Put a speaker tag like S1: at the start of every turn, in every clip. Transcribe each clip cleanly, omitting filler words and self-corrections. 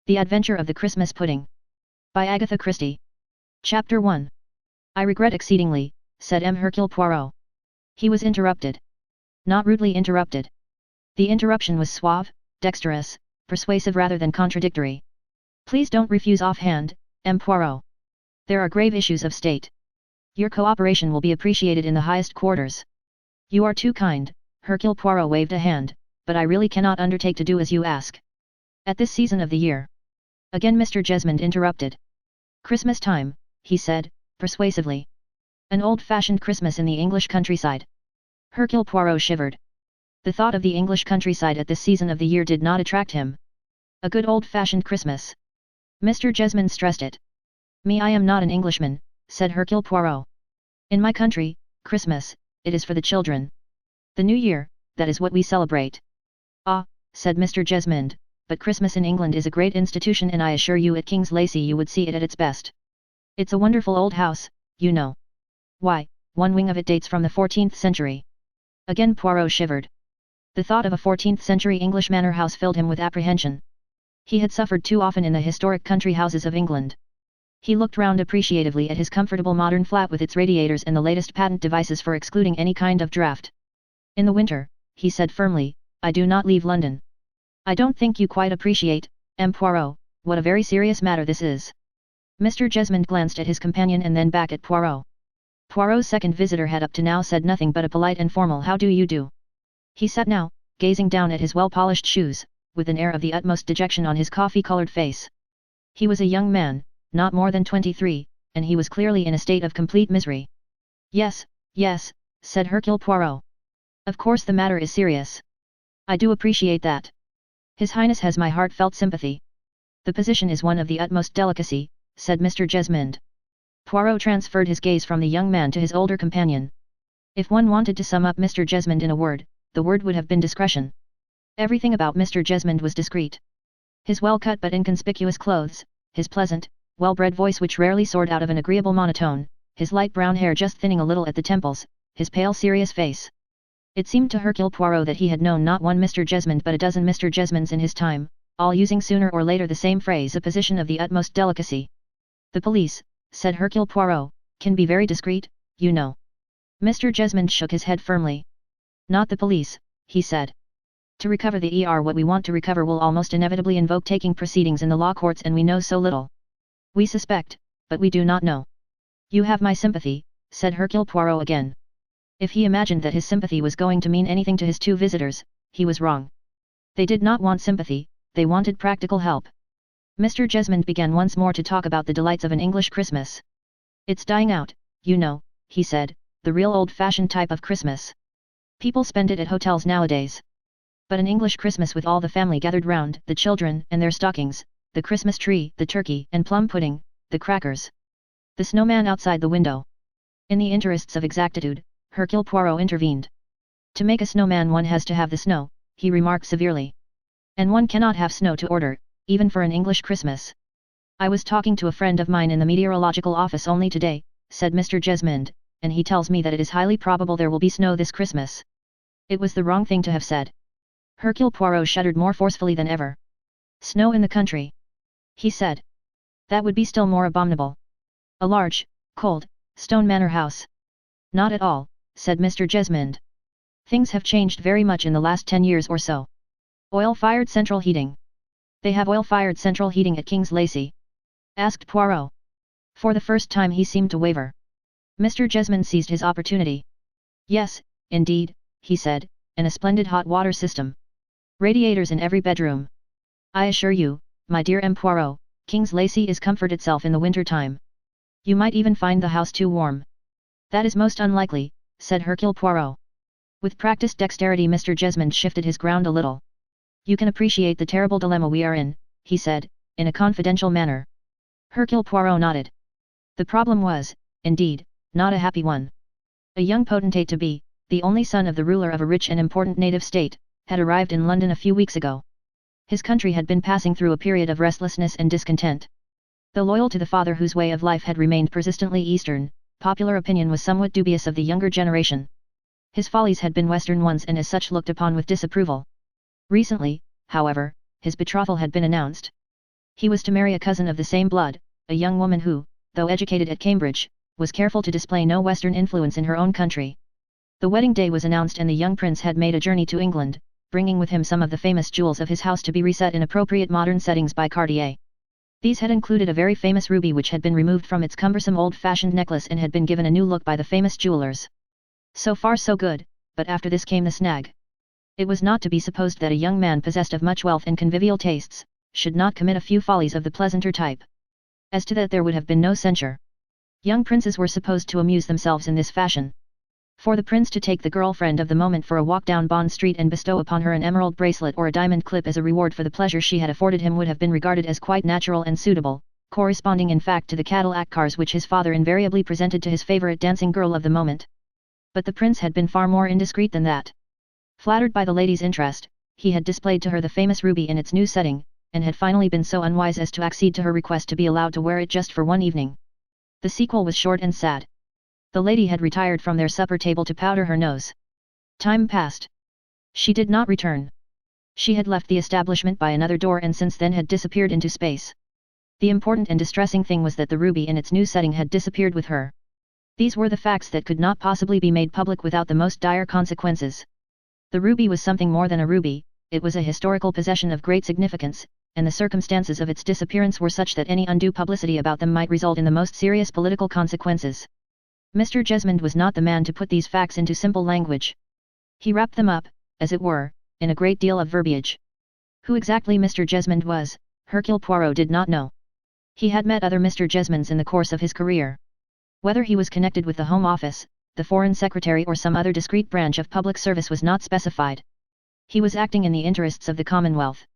S1: The Adventure of the Christmas Pudding. By Agatha Christie. Chapter 1. I regret exceedingly, said Hercule Poirot. He was interrupted. Not rudely interrupted. The interruption was suave, dexterous, persuasive rather than contradictory. Please don't refuse offhand, Poirot. There are grave issues of state. Your cooperation will be appreciated in the highest quarters. You are too kind, Hercule Poirot waved a hand, but I really cannot undertake to do as you ask. At this season of the year. Again Mr. Jesmond interrupted. Christmas time, he said, persuasively. An old-fashioned Christmas in the English countryside. Hercule Poirot shivered. The thought of the English countryside at this season of the year did not attract him. A good old-fashioned Christmas. Mr. Jesmond stressed it. I am not an Englishman, said Hercule Poirot. In my country, Christmas, it is for the children. The New Year, that is what we celebrate. Ah, said Mr. Jesmond, but Christmas in England is a great institution and I assure you at King's Lacey you would see it at its best. It's a wonderful old house, you know. Why, one wing of it dates from the 14th century. Again Poirot shivered. The thought of a 14th century English manor house filled him with apprehension. He had suffered too often in the historic country houses of England. He looked round appreciatively at his comfortable modern flat with its radiators and the latest patent devices for excluding any kind of draught. In the winter, he said firmly, I do not leave London. I don't think you quite appreciate, Poirot, what a very serious matter this is. Mr. Jesmond glanced at his companion and then back at Poirot. Poirot's second visitor had up to now said nothing but a polite and formal how do you do. He sat now, gazing down at his well-polished shoes, with an air of the utmost dejection on his coffee-colored face. He was a young man, not more than 23, and he was clearly in a state of complete misery. Yes, said Hercule Poirot. Of course the matter is serious. I do appreciate that. His Highness has my heartfelt sympathy. The position is one of the utmost delicacy, said Mr. Jesmond. Poirot transferred his gaze from the young man to his older companion. If one wanted to sum up Mr. Jesmond in a word, the word would have been discretion. Everything about Mr. Jesmond was discreet. His well-cut but inconspicuous clothes, his pleasant, well-bred voice which rarely soared out of an agreeable monotone, his light brown hair just thinning a little at the temples, his pale serious face. It seemed to Hercule Poirot that he had known not one Mr. Jesmond but a dozen Mr. Jesmonds in his time, all using sooner or later the same phrase, a position of the utmost delicacy. The police, said Hercule Poirot, can be very discreet, you know. Mr. Jesmond shook his head firmly. Not the police, he said. To recover the what we want to recover will almost inevitably invoke taking proceedings in the law courts and we know so little. We suspect, but we do not know. You have my sympathy, said Hercule Poirot again. If he imagined that his sympathy was going to mean anything to his two visitors, he was wrong. They did not want sympathy, they wanted practical help. Mr. Jesmond began once more to talk about the delights of an English Christmas. It's dying out, you know, he said, the real old-fashioned type of Christmas. People spend it at hotels nowadays. But an English Christmas with all the family gathered round, the children and their stockings, the Christmas tree, the turkey and plum pudding, the crackers. The snowman outside the window. In the interests of exactitude, Hercule Poirot intervened. To make a snowman one has to have the snow, he remarked severely. And one cannot have snow to order, even for an English Christmas. I was talking to a friend of mine in the meteorological office only today, said Mr. Jesmond, and he tells me that it is highly probable there will be snow this Christmas. It was the wrong thing to have said. Hercule Poirot shuddered more forcefully than ever. Snow in the country, he said. That would be still more abominable. A large, cold, stone manor house. Not at all, said Mr. Jesmond. Things have changed very much in the last 10 years or so. Oil-fired central heating. They have oil-fired central heating at King's Lacey? Asked Poirot. For the first time he seemed to waver. Mr. Jesmond seized his opportunity. Yes, indeed, he said, and a splendid hot water system. Radiators in every bedroom. I assure you, my dear Poirot, King's Lacey is comfort itself in the winter time. You might even find the house too warm. That is most unlikely, said Hercule Poirot. With practiced dexterity Mr. Jesmond shifted his ground a little. You can appreciate the terrible dilemma we are in, he said, in a confidential manner. Hercule Poirot nodded. The problem was, indeed, not a happy one. A young potentate-to-be, the only son of the ruler of a rich and important native state, had arrived in London a few weeks ago. His country had been passing through a period of restlessness and discontent. Though loyal to the father whose way of life had remained persistently Eastern, popular opinion was somewhat dubious of the younger generation. His follies had been Western ones and as such looked upon with disapproval. Recently, however, his betrothal had been announced. He was to marry a cousin of the same blood, a young woman who, though educated at Cambridge, was careful to display no Western influence in her own country. The wedding day was announced and the young prince had made a journey to England, bringing with him some of the famous jewels of his house to be reset in appropriate modern settings by Cartier. These had included a very famous ruby which had been removed from its cumbersome old-fashioned necklace and had been given a new look by the famous jewelers. So far so good, but after this came the snag. It was not to be supposed that a young man possessed of much wealth and convivial tastes, should not commit a few follies of the pleasanter type. As to that there would have been no censure. Young princes were supposed to amuse themselves in this fashion. For the prince to take the girlfriend of the moment for a walk down Bond Street and bestow upon her an emerald bracelet or a diamond clip as a reward for the pleasure she had afforded him would have been regarded as quite natural and suitable, corresponding in fact to the Cadillac cars which his father invariably presented to his favorite dancing girl of the moment. But the prince had been far more indiscreet than that. Flattered by the lady's interest, he had displayed to her the famous ruby in its new setting, and had finally been so unwise as to accede to her request to be allowed to wear it just for one evening. The sequel was short and sad. The lady had retired from their supper table to powder her nose. Time passed. She did not return. She had left the establishment by another door and since then had disappeared into space. The important and distressing thing was that the ruby in its new setting had disappeared with her. These were the facts that could not possibly be made public without the most dire consequences. The ruby was something more than a ruby, it was a historical possession of great significance, and the circumstances of its disappearance were such that any undue publicity about them might result in the most serious political consequences. Mr. Jesmond was not the man to put these facts into simple language. He wrapped them up, as it were, in a great deal of verbiage. Who exactly Mr. Jesmond was, Hercule Poirot did not know. He had met other Mr. Jesmonds in the course of his career. Whether he was connected with the Home Office, the Foreign Secretary or some other discreet branch of public service was not specified. He was acting in the interests of the Commonwealth.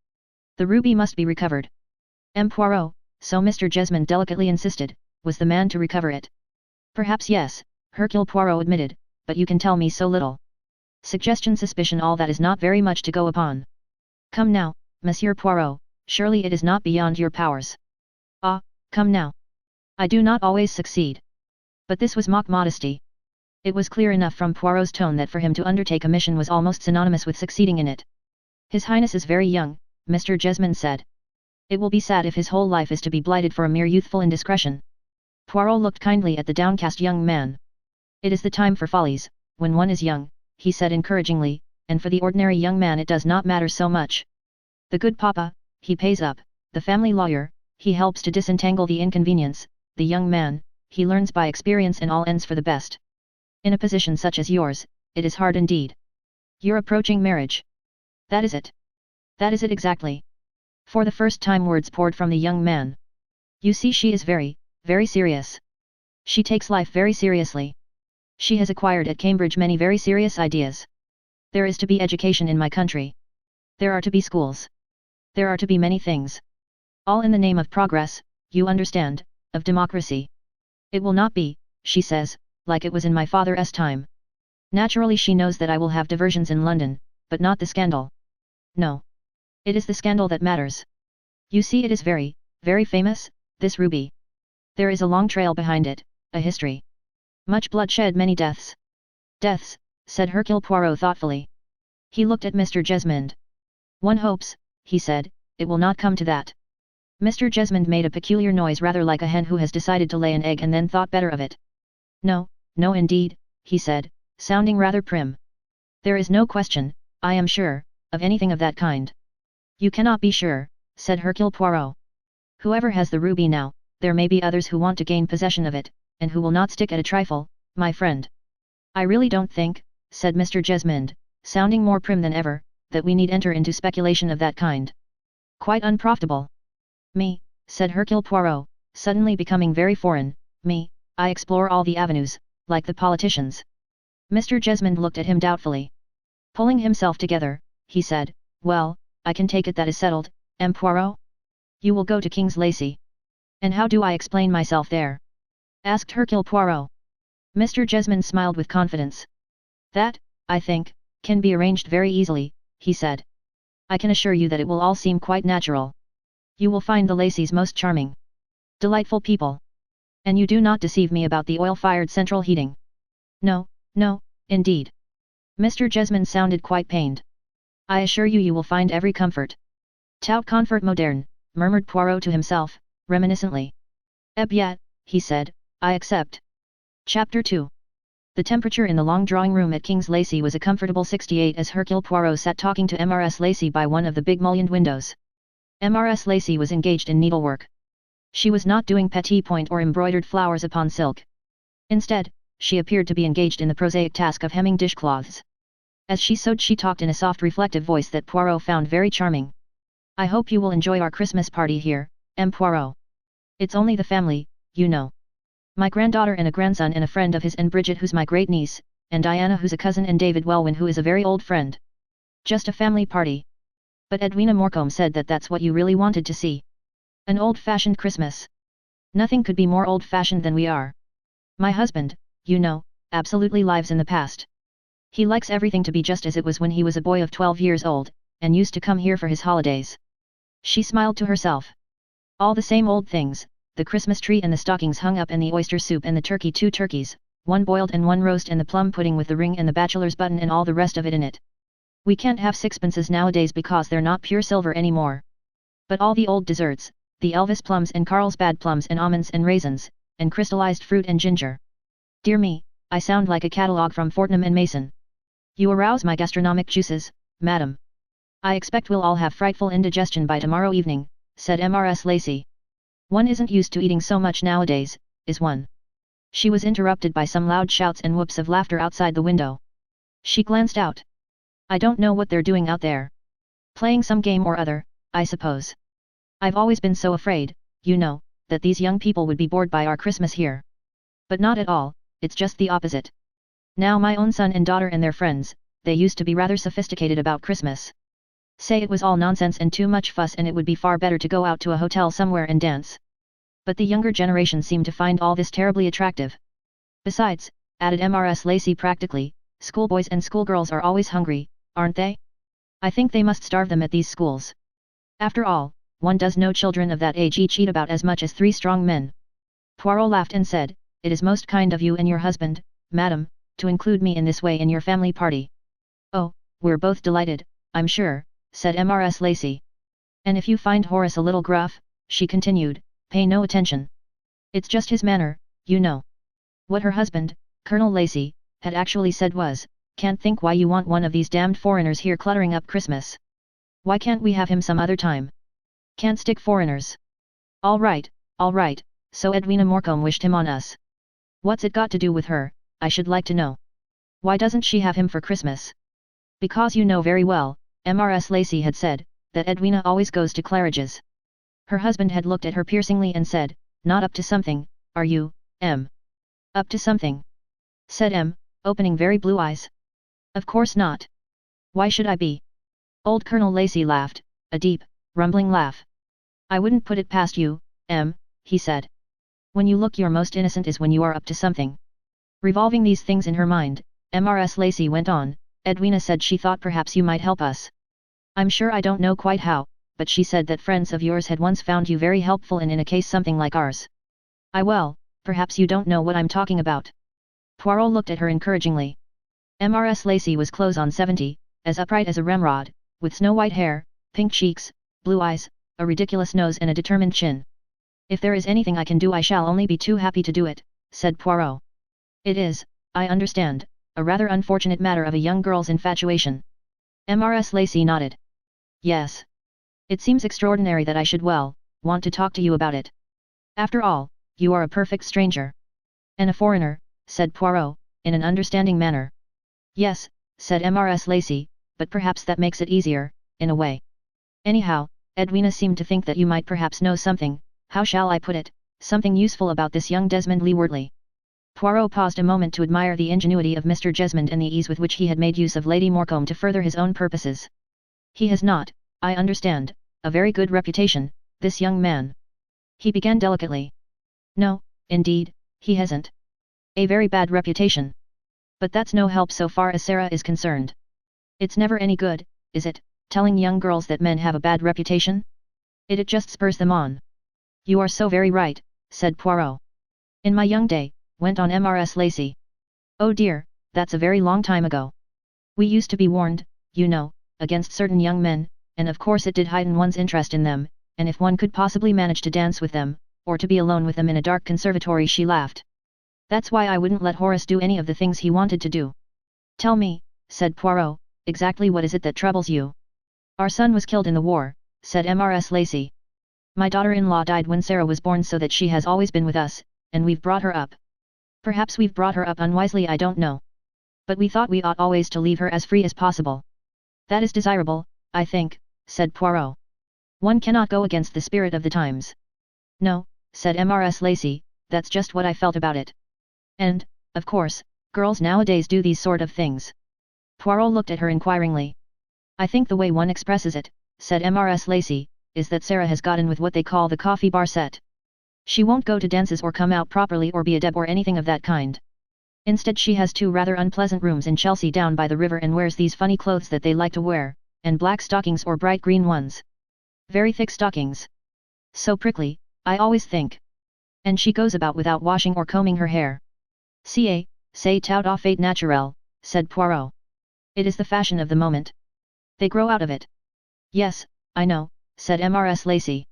S1: The ruby must be recovered. M. Poirot, so Mr. Jesmond delicately insisted, was the man to recover it. Perhaps yes, Hercule Poirot admitted, but you can tell me so little. Suggestion, suspicion, all that is not very much to go upon. Come now, Monsieur Poirot, surely it is not beyond your powers. Ah, come now. I do not always succeed. But this was mock modesty. It was clear enough from Poirot's tone that for him to undertake a mission was almost synonymous with succeeding in it. His Highness is very young, Mr. Jesmond said. It will be sad if his whole life is to be blighted for a mere youthful indiscretion. Poirot looked kindly at the downcast young man. It is the time for follies, when one is young, he said encouragingly, and for the ordinary young man it does not matter so much. The good papa, he pays up, the family lawyer, he helps to disentangle the inconvenience, the young man, he learns by experience and all ends for the best. In a position such as yours, it is hard indeed. You're approaching marriage. That is it. That is it exactly. For the first time words poured from the young man. You see, she is very, very serious. She takes life very seriously. She has acquired at Cambridge many very serious ideas. There is to be education in my country. There are to be schools. There are to be many things. All in the name of progress, you understand, of democracy. It will not be, she says, like it was in my father's time. Naturally she knows that I will have diversions in London, but not the scandal. No. It is the scandal that matters. You see, it is very, very famous, this ruby. There is a long trail behind it, a history. Much bloodshed, many deaths. Deaths, said Hercule Poirot thoughtfully. He looked at Mr. Jesmond. One hopes, he said, it will not come to that. Mr. Jesmond made a peculiar noise rather like a hen who has decided to lay an egg and then thought better of it. No, no indeed, he said, sounding rather prim. There is no question, I am sure, of anything of that kind. You cannot be sure, said Hercule Poirot. Whoever has the ruby now, there may be others who want to gain possession of it, and who will not stick at a trifle, my friend. I really don't think, said Mr. Jesmond, sounding more prim than ever, that we need enter into speculation of that kind. Quite unprofitable. Me, said Hercule Poirot, suddenly becoming very foreign, me, I explore all the avenues, like the politicians. Mr. Jesmond looked at him doubtfully. Pulling himself together, he said, well, I can take it that is settled, M. Poirot? You will go to King's Lacy. And how do I explain myself there? Asked Hercule Poirot. Mr. Jesmond smiled with confidence. That, I think, can be arranged very easily, he said. I can assure you that it will all seem quite natural. You will find the Lacys most charming. Delightful people. And you do not deceive me about the oil-fired central heating. No, no, indeed. Mr. Jesmond sounded quite pained. I assure you you will find every comfort. Tout confort moderne, murmured Poirot to himself, reminiscently. Yet, he said, I accept. Chapter 2. The temperature in the long drawing room at King's Lacey was a comfortable 68 as Hercule Poirot sat talking to Mrs. Lacey by one of the big mullioned windows. Mrs. Lacey was engaged in needlework. She was not doing petit point or embroidered flowers upon silk. Instead, she appeared to be engaged in the prosaic task of hemming dishcloths. As she sewed she talked in a soft reflective voice that Poirot found very charming. I hope you will enjoy our Christmas party here, M. Poirot. It's only the family, you know. My granddaughter and a grandson and a friend of his and Bridget who's my great niece, and Diana who's a cousin and David Welwyn who is a very old friend. Just a family party. But Edwina Morecombe said that that's what you really wanted to see. An old-fashioned Christmas. Nothing could be more old-fashioned than we are. My husband, you know, absolutely lives in the past. He likes everything to be just as it was when he was a boy of 12 years old, and used to come here for his holidays. She smiled to herself. All the same old things, the Christmas tree and the stockings hung up and the oyster soup and the turkey, 2 turkeys, one boiled and one roast, and the plum pudding with the ring and the bachelor's button and all the rest of it in it. We can't have sixpences nowadays because they're not pure silver anymore. But all the old desserts, the Elvis plums and Carlsbad plums and almonds and raisins, and crystallized fruit and ginger. Dear me, I sound like a catalogue from Fortnum and Mason. You arouse my gastronomic juices, madam. I expect we'll all have frightful indigestion by tomorrow evening, said Mrs. Lacey. One isn't used to eating so much nowadays, is one? She was interrupted by some loud shouts and whoops of laughter outside the window. She glanced out. I don't know what they're doing out there. Playing some game or other, I suppose. I've always been so afraid, you know, that these young people would be bored by our Christmas here. But not at all, it's just the opposite. Now my own son and daughter and their friends, they used to be rather sophisticated about Christmas. Say it was all nonsense and too much fuss and it would be far better to go out to a hotel somewhere and dance. But the younger generation seemed to find all this terribly attractive. Besides, added Mrs. Lacey practically, schoolboys and schoolgirls are always hungry, aren't they? I think they must starve them at these schools. After all, one does know children of that age each eat about as much as 3 strong men. Poirot laughed and said, It is most kind of you and your husband, madam, to include me in this way in your family party. Oh, we're both delighted, I'm sure, said Mrs. Lacey. And if you find Horace a little gruff, she continued, pay no attention. It's just his manner, you know. What her husband, Colonel Lacey, had actually said was, can't think why you want one of these damned foreigners here cluttering up Christmas. Why can't we have him some other time? Can't stick foreigners. All right, so Edwina Morecombe wished him on us. What's it got to do with her, I should like to know. Why doesn't she have him for Christmas? Because you know very well, Mrs. Lacey had said, that Edwina always goes to Claridge's. Her husband had looked at her piercingly and said, not up to something, are you, M? Up to something? Said M, opening very blue eyes. Of course not. Why should I be? Old Colonel Lacey laughed, a deep, rumbling laugh. I wouldn't put it past you, M, he said. When you look your most innocent is when you are up to something. Revolving these things in her mind, Mrs. Lacey went on, Edwina said she thought perhaps you might help us. I'm sure I don't know quite how, but she said that friends of yours had once found you very helpful in a case something like ours. Well, perhaps you don't know what I'm talking about. Poirot looked at her encouragingly. Mrs. Lacey was close on 70, as upright as a ramrod, with snow-white hair, pink cheeks, blue eyes, a ridiculous nose and a determined chin. If there is anything I can do I shall only be too happy to do it, said Poirot. It is, I understand, a rather unfortunate matter of a young girl's infatuation. Mrs. Lacey nodded. Yes. It seems extraordinary that I should want to talk to you about it. After all, you are a perfect stranger. And a foreigner, said Poirot, in an understanding manner. Yes, said Mrs. Lacey, but perhaps that makes it easier, in a way. Anyhow, Edwina seemed to think that you might perhaps know something, how shall I put it, something useful about this young Desmond Leewardly. Poirot paused a moment to admire the ingenuity of Mr. Jesmond and the ease with which he had made use of Lady Morecombe to further his own purposes. He has not, I understand, a very good reputation, this young man. He began delicately. No, indeed, he hasn't. A very bad reputation. But that's no help so far as Sarah is concerned. It's never any good, is it, telling young girls that men have a bad reputation? It just spurs them on. You are so very right, said Poirot. In my young day, went on Mrs. Lacey. Oh dear, that's a very long time ago. We used to be warned, you know, against certain young men, and of course it did heighten one's interest in them, and if one could possibly manage to dance with them, or to be alone with them in a dark conservatory, she laughed. That's why I wouldn't let Horace do any of the things he wanted to do. Tell me, said Poirot, exactly what is it that troubles you? Our son was killed in the war, said Mrs. Lacey. My daughter-in-law died when Sarah was born, so that she has always been with us, and we've brought her up. Perhaps we've brought her up unwisely, I don't know. But we thought we ought always to leave her as free as possible. That is desirable, I think, said Poirot. One cannot go against the spirit of the times. No, said Mrs. Lacey, that's just what I felt about it. And, of course, girls nowadays do these sort of things. Poirot looked at her inquiringly. I think the way one expresses it, said Mrs. Lacey, is that Sarah has gotten with what they call the coffee bar set. She won't go to dances or come out properly or be a deb or anything of that kind. Instead she has 2 rather unpleasant rooms in Chelsea down by the river and wears these funny clothes that they like to wear, and black stockings or bright green ones. Very thick stockings. So prickly, I always think. And she goes about without washing or combing her hair. C'est tout à fait naturel, said Poirot. It is the fashion of the moment. They grow out of it. Yes, I know, said Mrs. Lacey.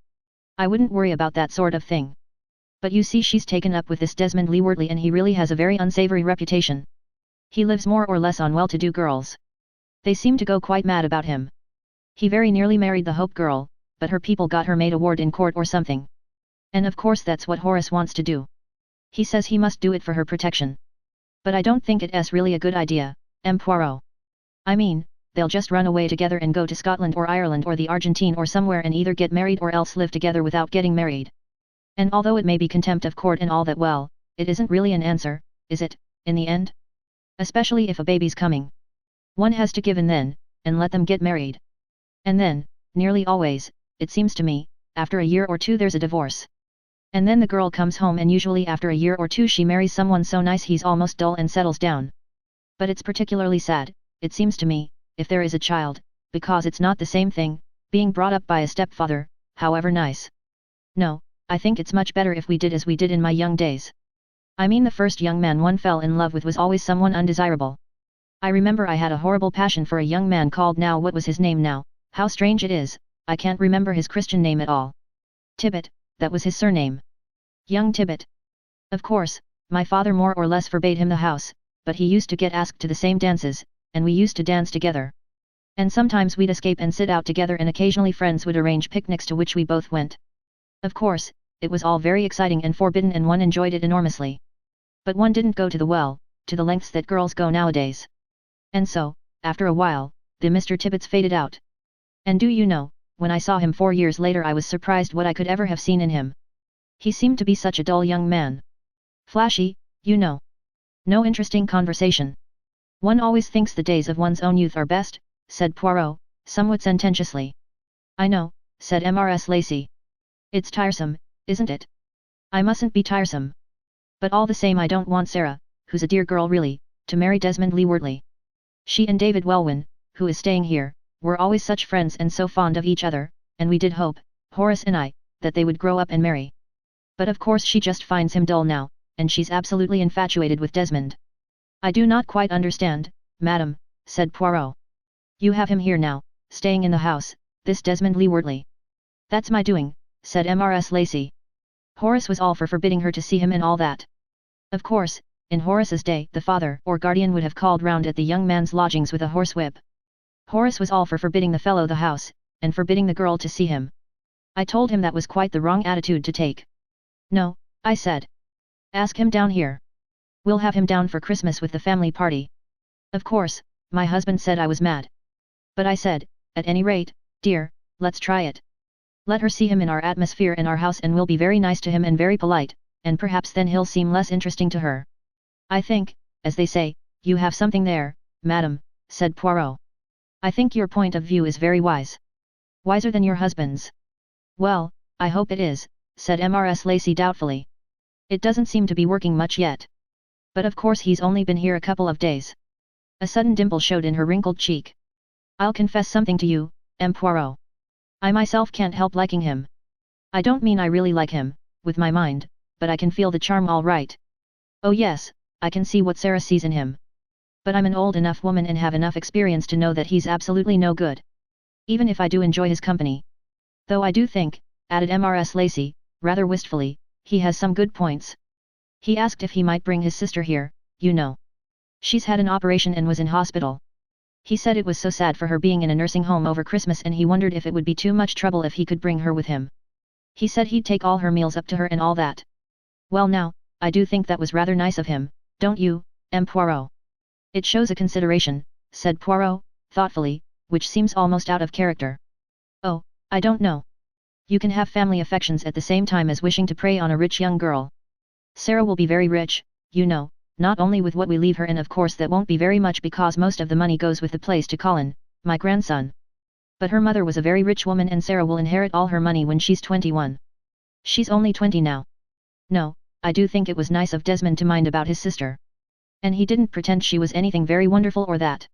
S1: I wouldn't worry about that sort of thing. But you see, she's taken up with this Desmond Leewardly, and he really has a very unsavory reputation. He lives more or less on well-to-do girls. They seem to go quite mad about him. He very nearly married the Hope girl, but her people got her made a ward in court or something. And of course that's what Horace wants to do. He says he must do it for her protection. But I don't think it's really a good idea, M. Poirot. I mean, they'll just run away together and go to Scotland or Ireland or the Argentine or somewhere and either get married or else live together without getting married. And although it may be contempt of court and all that, well, it isn't really an answer, is it, in the end? Especially if a baby's coming. One has to give in then, and let them get married. And then, nearly always, it seems to me, after a year or 2 there's a divorce. And then the girl comes home and usually after a year or 2 she marries someone so nice he's almost dull and settles down. But it's particularly sad, it seems to me, if there is a child, because it's not the same thing, being brought up by a stepfather, however nice. No, I think it's much better if we did as we did in my young days. I mean, the first young man one fell in love with was always someone undesirable. I remember I had a horrible passion for a young man called, now what was his name now, how strange it is, I can't remember his Christian name at all. Tibbet, that was his surname. Young Tibbet. Of course, my father more or less forbade him the house, but he used to get asked to the same dances, and we used to dance together. And sometimes we'd escape and sit out together, and occasionally friends would arrange picnics to which we both went. Of course, it was all very exciting and forbidden and one enjoyed it enormously. But one didn't go to the lengths that girls go nowadays. And so, after a while, the Mr. Tibbets faded out. And do you know, when I saw him 4 years later I was surprised what I could ever have seen in him. He seemed to be such a dull young man. Flashy, you know. No interesting conversation. One always thinks the days of one's own youth are best, said Poirot, somewhat sententiously. I know, said Mrs. Lacey. It's tiresome, isn't it? I mustn't be tiresome. But all the same I don't want Sarah, who's a dear girl really, to marry Desmond Leewardly. She and David Welwyn, who is staying here, were always such friends and so fond of each other, and we did hope, Horace and I, that they would grow up and marry. But of course she just finds him dull now, and she's absolutely infatuated with Desmond. I do not quite understand, madam, said Poirot. You have him here now, staying in the house, this Desmond Leewardly. That's my doing, said Mrs. Lacey. Horace was all for forbidding her to see him and all that. Of course, in Horace's day the father or guardian would have called round at the young man's lodgings with a horsewhip. Horace was all for forbidding the fellow the house, and forbidding the girl to see him. I told him that was quite the wrong attitude to take. No, I said. Ask him down here. We'll have him down for Christmas with the family party. Of course, my husband said I was mad. But I said, at any rate, dear, let's try it. Let her see him in our atmosphere in our house and we'll be very nice to him and very polite, and perhaps then he'll seem less interesting to her. I think, as they say, you have something there, madam, said Poirot. I think your point of view is very wise. Wiser than your husband's. Well, I hope it is, said Mrs. Lacey doubtfully. It doesn't seem to be working much yet. But of course he's only been here a couple of days. A sudden dimple showed in her wrinkled cheek. I'll confess something to you, M. Poirot. I myself can't help liking him. I don't mean I really like him, with my mind, but I can feel the charm all right. Oh yes, I can see what Sarah sees in him. But I'm an old enough woman and have enough experience to know that he's absolutely no good. Even if I do enjoy his company. Though I do think, added Mrs. Lacey, rather wistfully, he has some good points. He asked if he might bring his sister here, you know. She's had an operation and was in hospital. He said it was so sad for her being in a nursing home over Christmas and he wondered if it would be too much trouble if he could bring her with him. He said he'd take all her meals up to her and all that. Well now, I do think that was rather nice of him, don't you, M. Poirot? It shows a consideration, said Poirot, thoughtfully, which seems almost out of character. Oh, I don't know. You can have family affections at the same time as wishing to prey on a rich young girl. Sarah will be very rich, you know, not only with what we leave her and of course that won't be very much because most of the money goes with the place to Colin, my grandson. But her mother was a very rich woman and Sarah will inherit all her money when she's 21. She's only 20 now. No, I do think it was nice of Desmond to mind about his sister. And he didn't pretend she was anything very wonderful or that.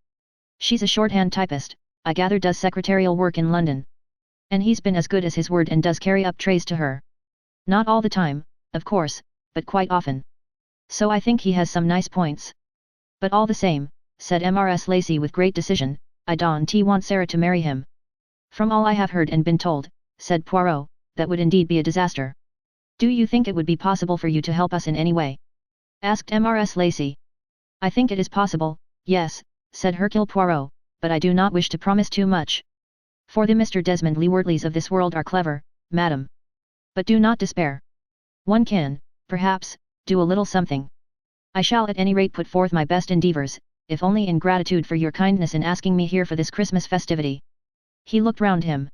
S1: She's a shorthand typist, I gather does secretarial work in London. And he's been as good as his word and does carry up trays to her. Not all the time, of course, but quite often. So I think he has some nice points. But all the same, said Mrs. Lacey with great decision, I don't want Sarah to marry him. From all I have heard and been told, said Poirot, that would indeed be a disaster. Do you think it would be possible for you to help us in any way? Asked Mrs. Lacey. I think it is possible, yes, said Hercule Poirot, but I do not wish to promise too much. For the Mr. Desmond Leewardleys of this world are clever, madam. But do not despair. One can, perhaps, do a little something. I shall at any rate put forth my best endeavours, if only in gratitude for your kindness in asking me here for this Christmas festivity. He looked round him.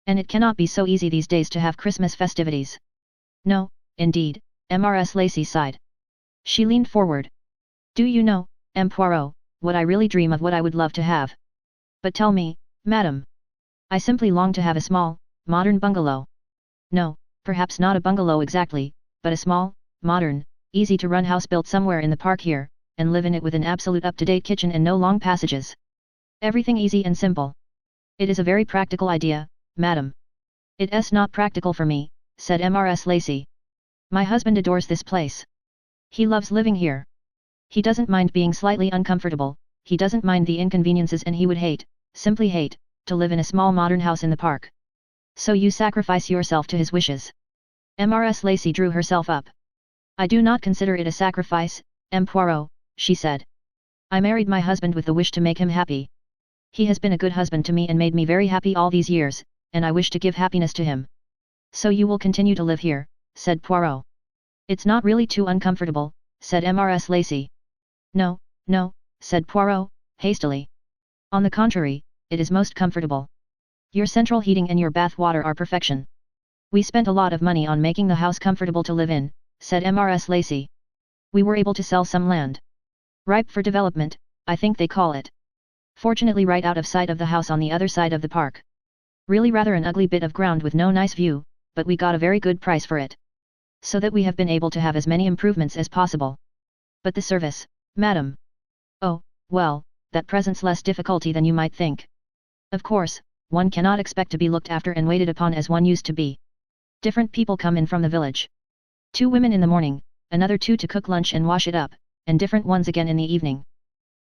S1: And it cannot be so easy these days to have Christmas festivities. No, indeed, Mrs. Lacey sighed. She leaned forward. Do you know, M. Poirot, what I really dream of what I would love to have? But tell me, madam. I simply long to have a small, modern bungalow. No, perhaps not a bungalow exactly, but a small, modern, easy-to-run house built somewhere in the park here, and live in it with an absolute up-to-date kitchen and no long passages. Everything easy and simple. It is a very practical idea, madam. It's not practical for me, said Mrs. Lacey. My husband adores this place. He loves living here. He doesn't mind being slightly uncomfortable, he doesn't mind the inconveniences and he would hate, simply hate, to live in a small modern house in the park. So you sacrifice yourself to his wishes. Mrs. Lacey drew herself up. I do not consider it a sacrifice, M. Poirot, she said. I married my husband with the wish to make him happy. He has been a good husband to me and made me very happy all these years, and I wish to give happiness to him. So you will continue to live here, said Poirot. It's not really too uncomfortable, said Mrs. Lacey. No, no, said Poirot, hastily. On the contrary, it is most comfortable. Your central heating and your bath water are perfection. We spent a lot of money on making the house comfortable to live in, said Mrs. Lacey. We were able to sell some land. Ripe for development, I think they call it. Fortunately right out of sight of the house on the other side of the park. Really rather an ugly bit of ground with no nice view, but we got a very good price for it. So that we have been able to have as many improvements as possible. But the service, madam. Oh, well, that presents less difficulty than you might think. Of course, one cannot expect to be looked after and waited upon as one used to be. Different people come in from the village. 2 women in the morning, another 2 to cook lunch and wash it up, and different ones again in the evening.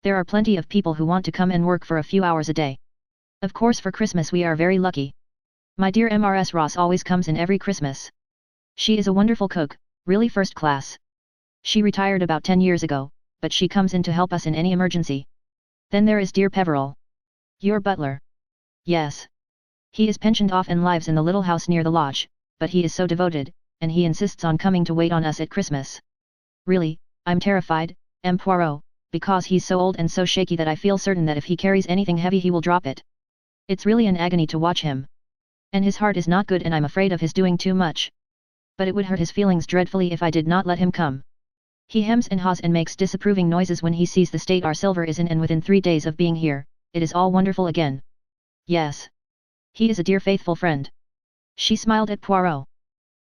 S1: There are plenty of people who want to come and work for a few hours a day. Of course for Christmas we are very lucky. My dear Mrs. Ross always comes in every Christmas. She is a wonderful cook, really first class. She retired about 10 years ago, but she comes in to help us in any emergency. Then there is dear Peveril. Your butler. Yes. He is pensioned off and lives in the little house near the lodge, but he is so devoted, and he insists on coming to wait on us at Christmas. Really, I'm terrified, M. Poirot, because he's so old and so shaky that I feel certain that if he carries anything heavy he will drop it. It's really an agony to watch him. And his heart is not good and I'm afraid of his doing too much. But it would hurt his feelings dreadfully if I did not let him come. He hems and haws and makes disapproving noises when he sees the state our silver is in, and within 3 days of being here, it is all wonderful again. Yes. He is a dear faithful friend. She smiled at Poirot.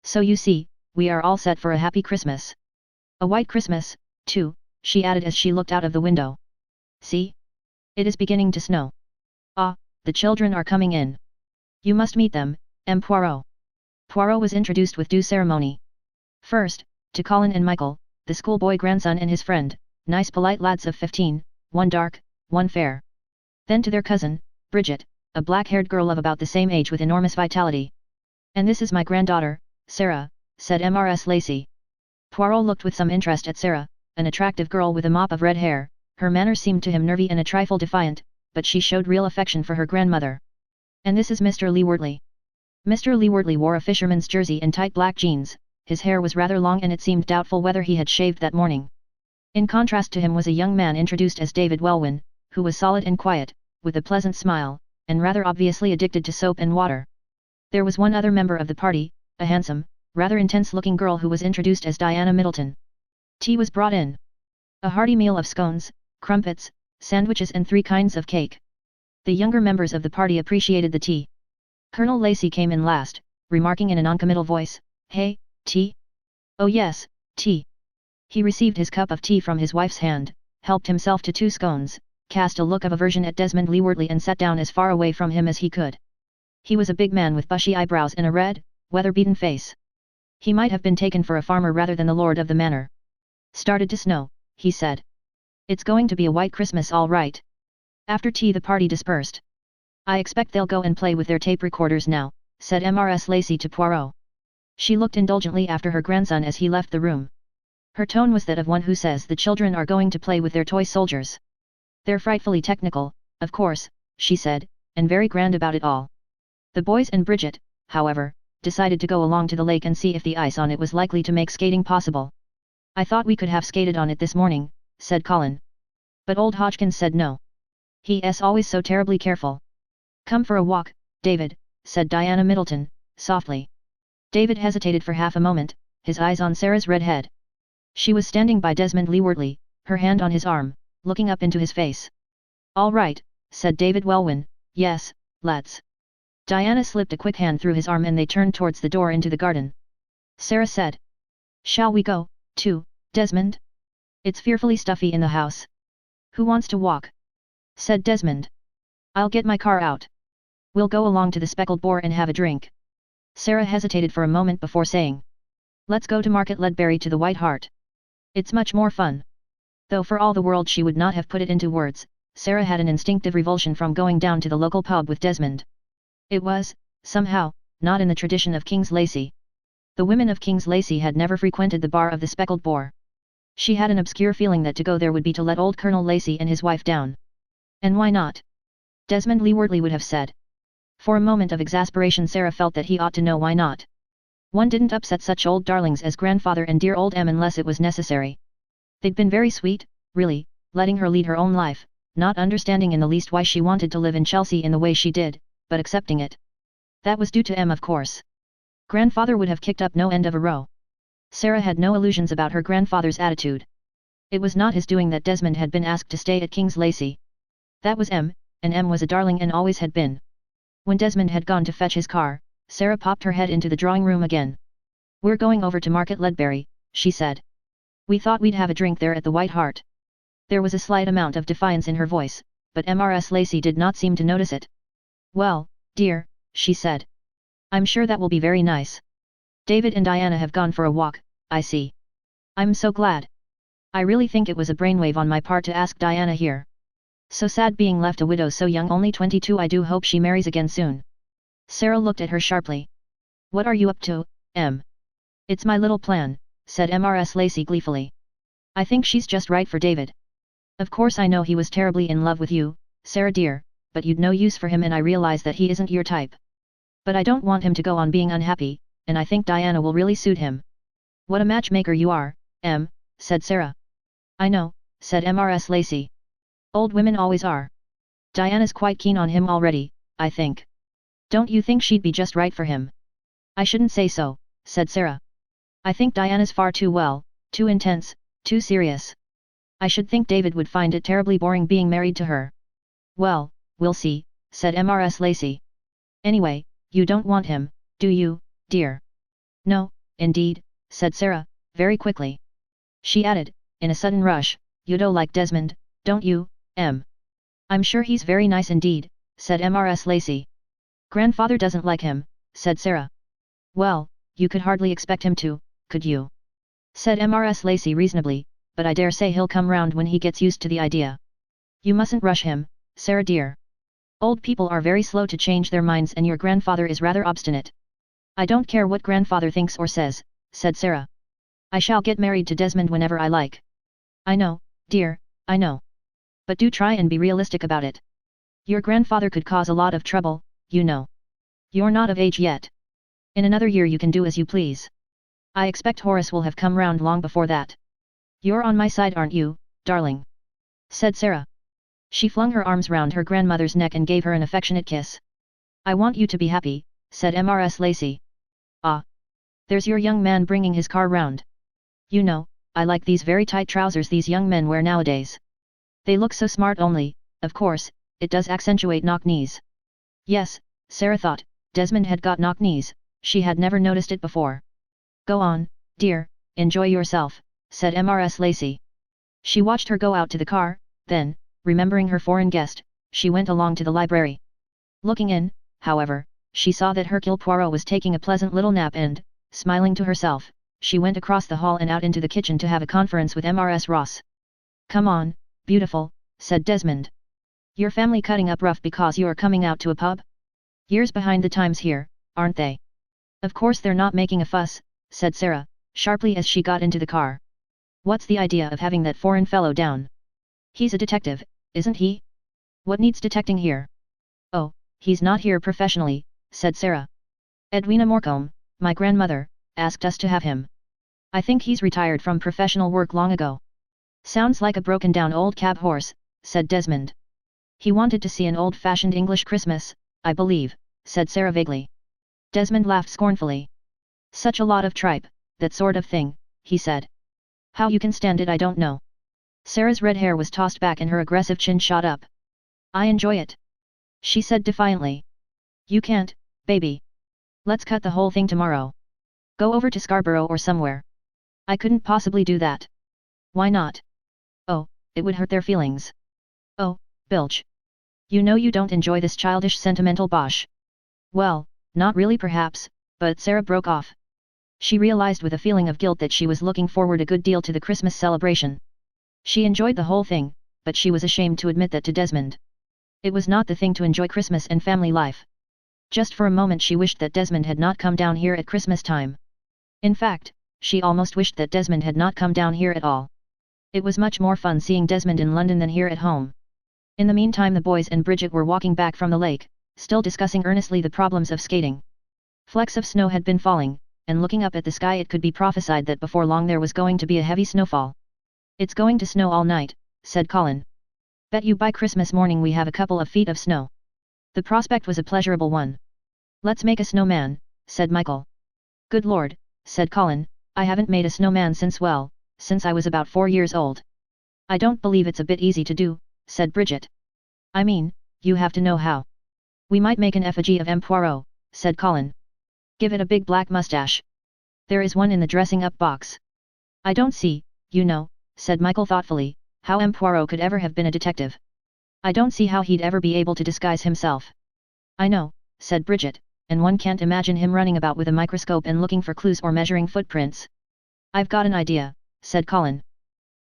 S1: So you see, we are all set for a happy Christmas. A white Christmas, too, she added as she looked out of the window. See? It is beginning to snow. Ah, the children are coming in. You must meet them, M. Poirot. Poirot was introduced with due ceremony. First, to Colin and Michael, the schoolboy grandson and his friend, nice polite lads of 15, one dark, one fair. Then to their cousin, Bridget, a black-haired girl of about the same age with enormous vitality. And this is my granddaughter, Sarah, said Mrs. Lacey. Poirot looked with some interest at Sarah, an attractive girl with a mop of red hair. Her manner seemed to him nervy and a trifle defiant, but she showed real affection for her grandmother. And this is Mr. Leewardley. Mr. Leewardley wore a fisherman's jersey and tight black jeans. His hair was rather long and it seemed doubtful whether he had shaved that morning. In contrast to him was a young man introduced as David Welwyn, who was solid and quiet, with a pleasant smile, and rather obviously addicted to soap and water. There was one other member of the party, a handsome, rather intense-looking girl who was introduced as Diana Middleton. Tea was brought in. A hearty meal of scones, crumpets, sandwiches and 3 kinds of cake. The younger members of the party appreciated the tea. Colonel Lacey came in last, remarking in a noncommittal voice, "Hey, tea? Oh yes, tea." He received his cup of tea from his wife's hand, helped himself to 2 scones, cast a look of aversion at Desmond Leewardley and sat down as far away from him as he could. He was a big man with bushy eyebrows and a red, weather-beaten face. He might have been taken for a farmer rather than the lord of the manor. "Started to snow," he said. "It's going to be a white Christmas all right." After tea the party dispersed. "I expect they'll go and play with their tape recorders now," said Mrs. Lacey to Poirot. She looked indulgently after her grandson as he left the room. Her tone was that of one who says the children are going to play with their toy soldiers. "They're frightfully technical, of course," she said, "and very grand about it all." The boys and Bridget, however, decided to go along to the lake and see if the ice on it was likely to make skating possible. "I thought we could have skated on it this morning," said Colin. But old Hodgkins said no. He's always so terribly careful. "Come for a walk, David," said Diana Middleton, softly. David hesitated for half a moment, his eyes on Sarah's red head. She was standing by Desmond Leewardley, her hand on his arm, looking up into his face. "All right," said David Welwyn, "yes, let's." Diana slipped a quick hand through his arm and they turned towards the door into the garden. Sarah said, "Shall we go, too, Desmond? It's fearfully stuffy in the house." "Who wants to walk?" said Desmond. "I'll get my car out. We'll go along to the Speckled Boar and have a drink." Sarah hesitated for a moment before saying, "Let's go to Market Ledbury to the White Hart. It's much more fun." Though for all the world she would not have put it into words, Sarah had an instinctive revulsion from going down to the local pub with Desmond. It was, somehow, not in the tradition of King's Lacey. The women of King's Lacey had never frequented the bar of the Speckled Boar. She had an obscure feeling that to go there would be to let old Colonel Lacey and his wife down. And why not? Desmond Leewardley would have said. For a moment of exasperation Sarah felt that he ought to know why not. One didn't upset such old darlings as grandfather and dear old Em unless it was necessary. They'd been very sweet, really, letting her lead her own life, not understanding in the least why she wanted to live in Chelsea in the way she did, but accepting it. That was due to Em, of course. Grandfather would have kicked up no end of a row. Sarah had no illusions about her grandfather's attitude. It was not his doing that Desmond had been asked to stay at King's Lacey. That was Em, and Em was a darling and always had been. When Desmond had gone to fetch his car, Sarah popped her head into the drawing room again. "We're going over to Market Ledbury," she said. "We thought we'd have a drink there at the White Hart." There was a slight amount of defiance in her voice, but Mrs. Lacey did not seem to notice it. "Well, dear," she said. "I'm sure that will be very nice. David and Diana have gone for a walk, I see. I'm so glad. I really think it was a brainwave on my part to ask Diana here. So sad being left a widow so young, only 22. I do hope she marries again soon." Sarah looked at her sharply. "What are you up to, Em?" "It's my little plan," said Mrs. Lacey gleefully. "I think she's just right for David. Of course I know he was terribly in love with you, Sarah dear, but you'd no use for him and I realize that he isn't your type. But I don't want him to go on being unhappy, and I think Diana will really suit him." "What a matchmaker you are, Em," said Sarah. "I know," said Mrs. Lacey. "Old women always are. Diana's quite keen on him already, I think. Don't you think she'd be just right for him?" "I shouldn't say so," said Sarah. "I think Diana's far too too intense, too serious. I should think David would find it terribly boring being married to her." "Well, we'll see," said Mrs. Lacey. "Anyway, you don't want him, do you, dear?" "No, indeed," said Sarah, very quickly. She added, in a sudden rush, "You do like Desmond, don't you, Em?" "I'm sure he's very nice indeed," said Mrs. Lacey. "Grandfather doesn't like him," said Sarah. "Well, you could hardly expect him to, could you?" said Mrs. Lacey reasonably, "but I dare say he'll come round when he gets used to the idea. You mustn't rush him, Sarah dear. Old people are very slow to change their minds and your grandfather is rather obstinate." I don't care what grandfather thinks or says, said Sarah. I shall get married to Desmond whenever I like. I know, dear, I know. But do try and be realistic about it. Your grandfather could cause a lot of trouble, you know. You're not of age yet. In another year you can do as you please. I expect Horace will have come round long before that. You're on my side, aren't you, darling? Said Sarah. She flung her arms round her grandmother's neck and gave her an affectionate kiss. I want you to be happy, said Mrs. Lacey. Ah. There's your young man bringing his car round. You know, I like these very tight trousers these young men wear nowadays. They look so smart only, of course, it does accentuate knock-knees. Yes, Sarah thought, Desmond had got knock-knees, she had never noticed it before. Go on, dear, enjoy yourself, said Mrs. Lacey. She watched her go out to the car, then, remembering her foreign guest, she went along to the library. Looking in, however, she saw that Hercule Poirot was taking a pleasant little nap and, smiling to herself, she went across the hall and out into the kitchen to have a conference with Mrs. Ross. Come on, beautiful, said Desmond. Your family cutting up rough because you're coming out to a pub? Years behind the times here, aren't they? Of course they're not making a fuss, said Sarah, sharply as she got into the car. What's the idea of having that foreign fellow down? He's a detective, isn't he? What needs detecting here? Oh, he's not here professionally, said Sarah. Edwina Morcombe, my grandmother, asked us to have him. I think he's retired from professional work long ago. Sounds like a broken-down old cab horse, said Desmond. He wanted to see an old-fashioned English Christmas, I believe, said Sarah vaguely. Desmond laughed scornfully. Such a lot of tripe, that sort of thing, he said. How you can stand it I don't know. Sarah's red hair was tossed back and her aggressive chin shot up. I enjoy it, she said defiantly. You can't, baby. Let's cut the whole thing tomorrow. Go over to Scarborough or somewhere. I couldn't possibly do that. Why not? Oh, it would hurt their feelings. Oh, bilge. You know you don't enjoy this childish sentimental bosh. Well, not really perhaps, but Sarah broke off. She realized with a feeling of guilt that she was looking forward a good deal to the Christmas celebration. She enjoyed the whole thing, but she was ashamed to admit that to Desmond. It was not the thing to enjoy Christmas and family life. Just for a moment she wished that Desmond had not come down here at Christmas time. In fact, she almost wished that Desmond had not come down here at all. It was much more fun seeing Desmond in London than here at home. In the meantime the boys and Bridget were walking back from the lake, still discussing earnestly the problems of skating. Flecks of snow had been falling, and looking up at the sky it could be prophesied that before long there was going to be a heavy snowfall. It's going to snow all night, said Colin. Bet you by Christmas morning we have a couple of feet of snow. The prospect was a pleasurable one. Let's make a snowman, said Michael. Good Lord, said Colin, I haven't made a snowman since I was about 4 years old. I don't believe it's a bit easy to do, said Bridget. I mean, you have to know how. We might make an effigy of M. Poirot, said Colin. Give it a big black mustache. There is one in the dressing-up box. I don't see, you know, said Michael thoughtfully, how M. Poirot could ever have been a detective. I don't see how he'd ever be able to disguise himself. I know, said Bridget, and one can't imagine him running about with a microscope and looking for clues or measuring footprints. I've got an idea, said Colin.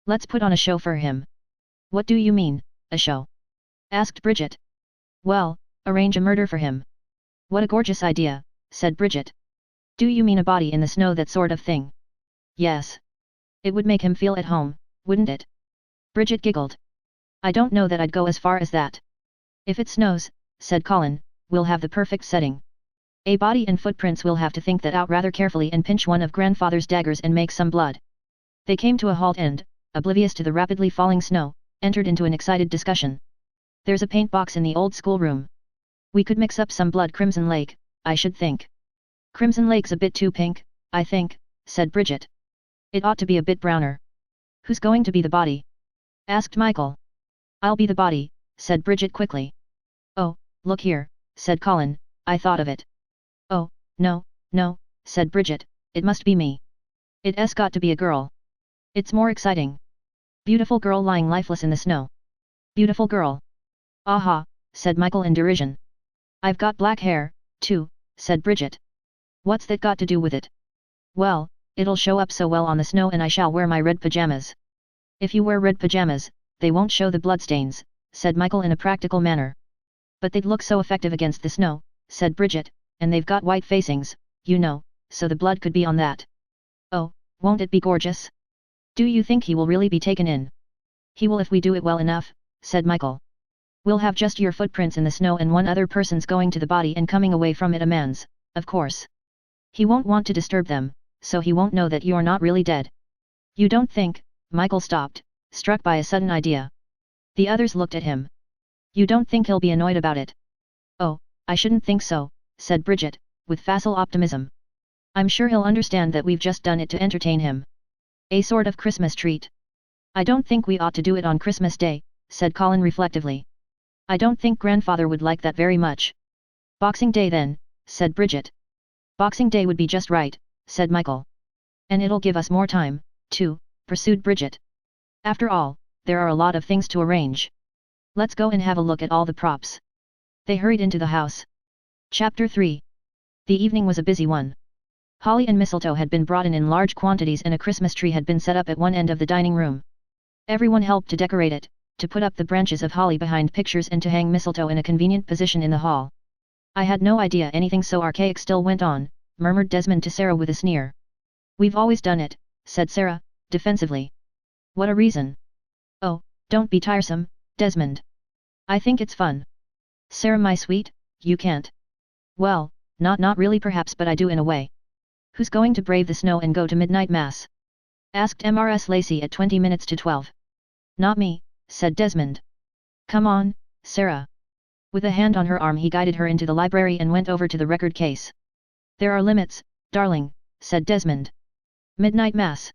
S1: Let's put on a show for him. What do you mean, a show? Asked Bridget. Well, arrange a murder for him. What a gorgeous idea, said Bridget. Do you mean a body in the snow, that sort of thing? Yes. It would make him feel at home, wouldn't it? Bridget giggled. I don't know that I'd go as far as that. If it snows, said Colin, we'll have the perfect setting. A body and footprints. We'll have to think that out rather carefully and pinch one of grandfather's daggers and make some blood. They came to a halt and, oblivious to the rapidly falling snow, entered into an excited discussion. There's a paint box in the old schoolroom. We could mix up some blood. Crimson Lake, I should think. Crimson Lake's a bit too pink, I think, said Bridget. It ought to be a bit browner. Who's going to be the body? Asked Michael. I'll be the body, said Bridget quickly. Oh, look here, said Colin, I thought of it. Oh, no, said Bridget, it must be me. It's got to be a girl. It's more exciting. Beautiful girl lying lifeless in the snow. Beautiful girl. Aha, said Michael in derision. I've got black hair, too, said Bridget. What's that got to do with it? Well, it'll show up so well on the snow, and I shall wear my red pajamas. If you wear red pajamas, they won't show the bloodstains, said Michael in a practical manner. But they'd look so effective against the snow, said Bridget, and they've got white facings, so the blood could be on that. Oh, won't it be gorgeous? Do you think he will really be taken in? He will if we do it well enough, said Michael. We'll have just your footprints in the snow and one other person's going to the body and coming away from it a man's, of course. He won't want to disturb them, so he won't know that you're not really dead. You don't think? Michael stopped, struck by a sudden idea. The others looked at him. You don't think he'll be annoyed about it? Oh, I shouldn't think so, said Bridget, with facile optimism. I'm sure he'll understand that we've just done it to entertain him. A sort of Christmas treat. I don't think we ought to do it on Christmas Day, said Colin reflectively. I don't think grandfather would like that very much. Boxing Day then, said Bridget. Boxing Day would be just right, said Michael. And it'll give us more time, too, pursued Bridget. After all, there are a lot of things to arrange. Let's go and have a look at all the props. They hurried into the house. Chapter 3. The evening was a busy one. Holly and mistletoe had been brought in large quantities and a Christmas tree had been set up at one end of the dining room. Everyone helped to decorate it, to put up the branches of holly behind pictures and to hang mistletoe in a convenient position in the hall. I had no idea anything so archaic still went on, murmured Desmond to Sarah with a sneer. We've always done it, said Sarah, defensively. What a reason. Oh, don't be tiresome, Desmond. I think it's fun. Sarah my sweet, you can't. Well, not really perhaps but I do in a way. Who's going to brave the snow and go to midnight mass? Asked Mrs. Lacey at 20 minutes to 12. Not me, said Desmond. Come on, Sarah. With a hand on her arm he guided her into the library and went over to the record case. There are limits, darling, said Desmond. Midnight mass.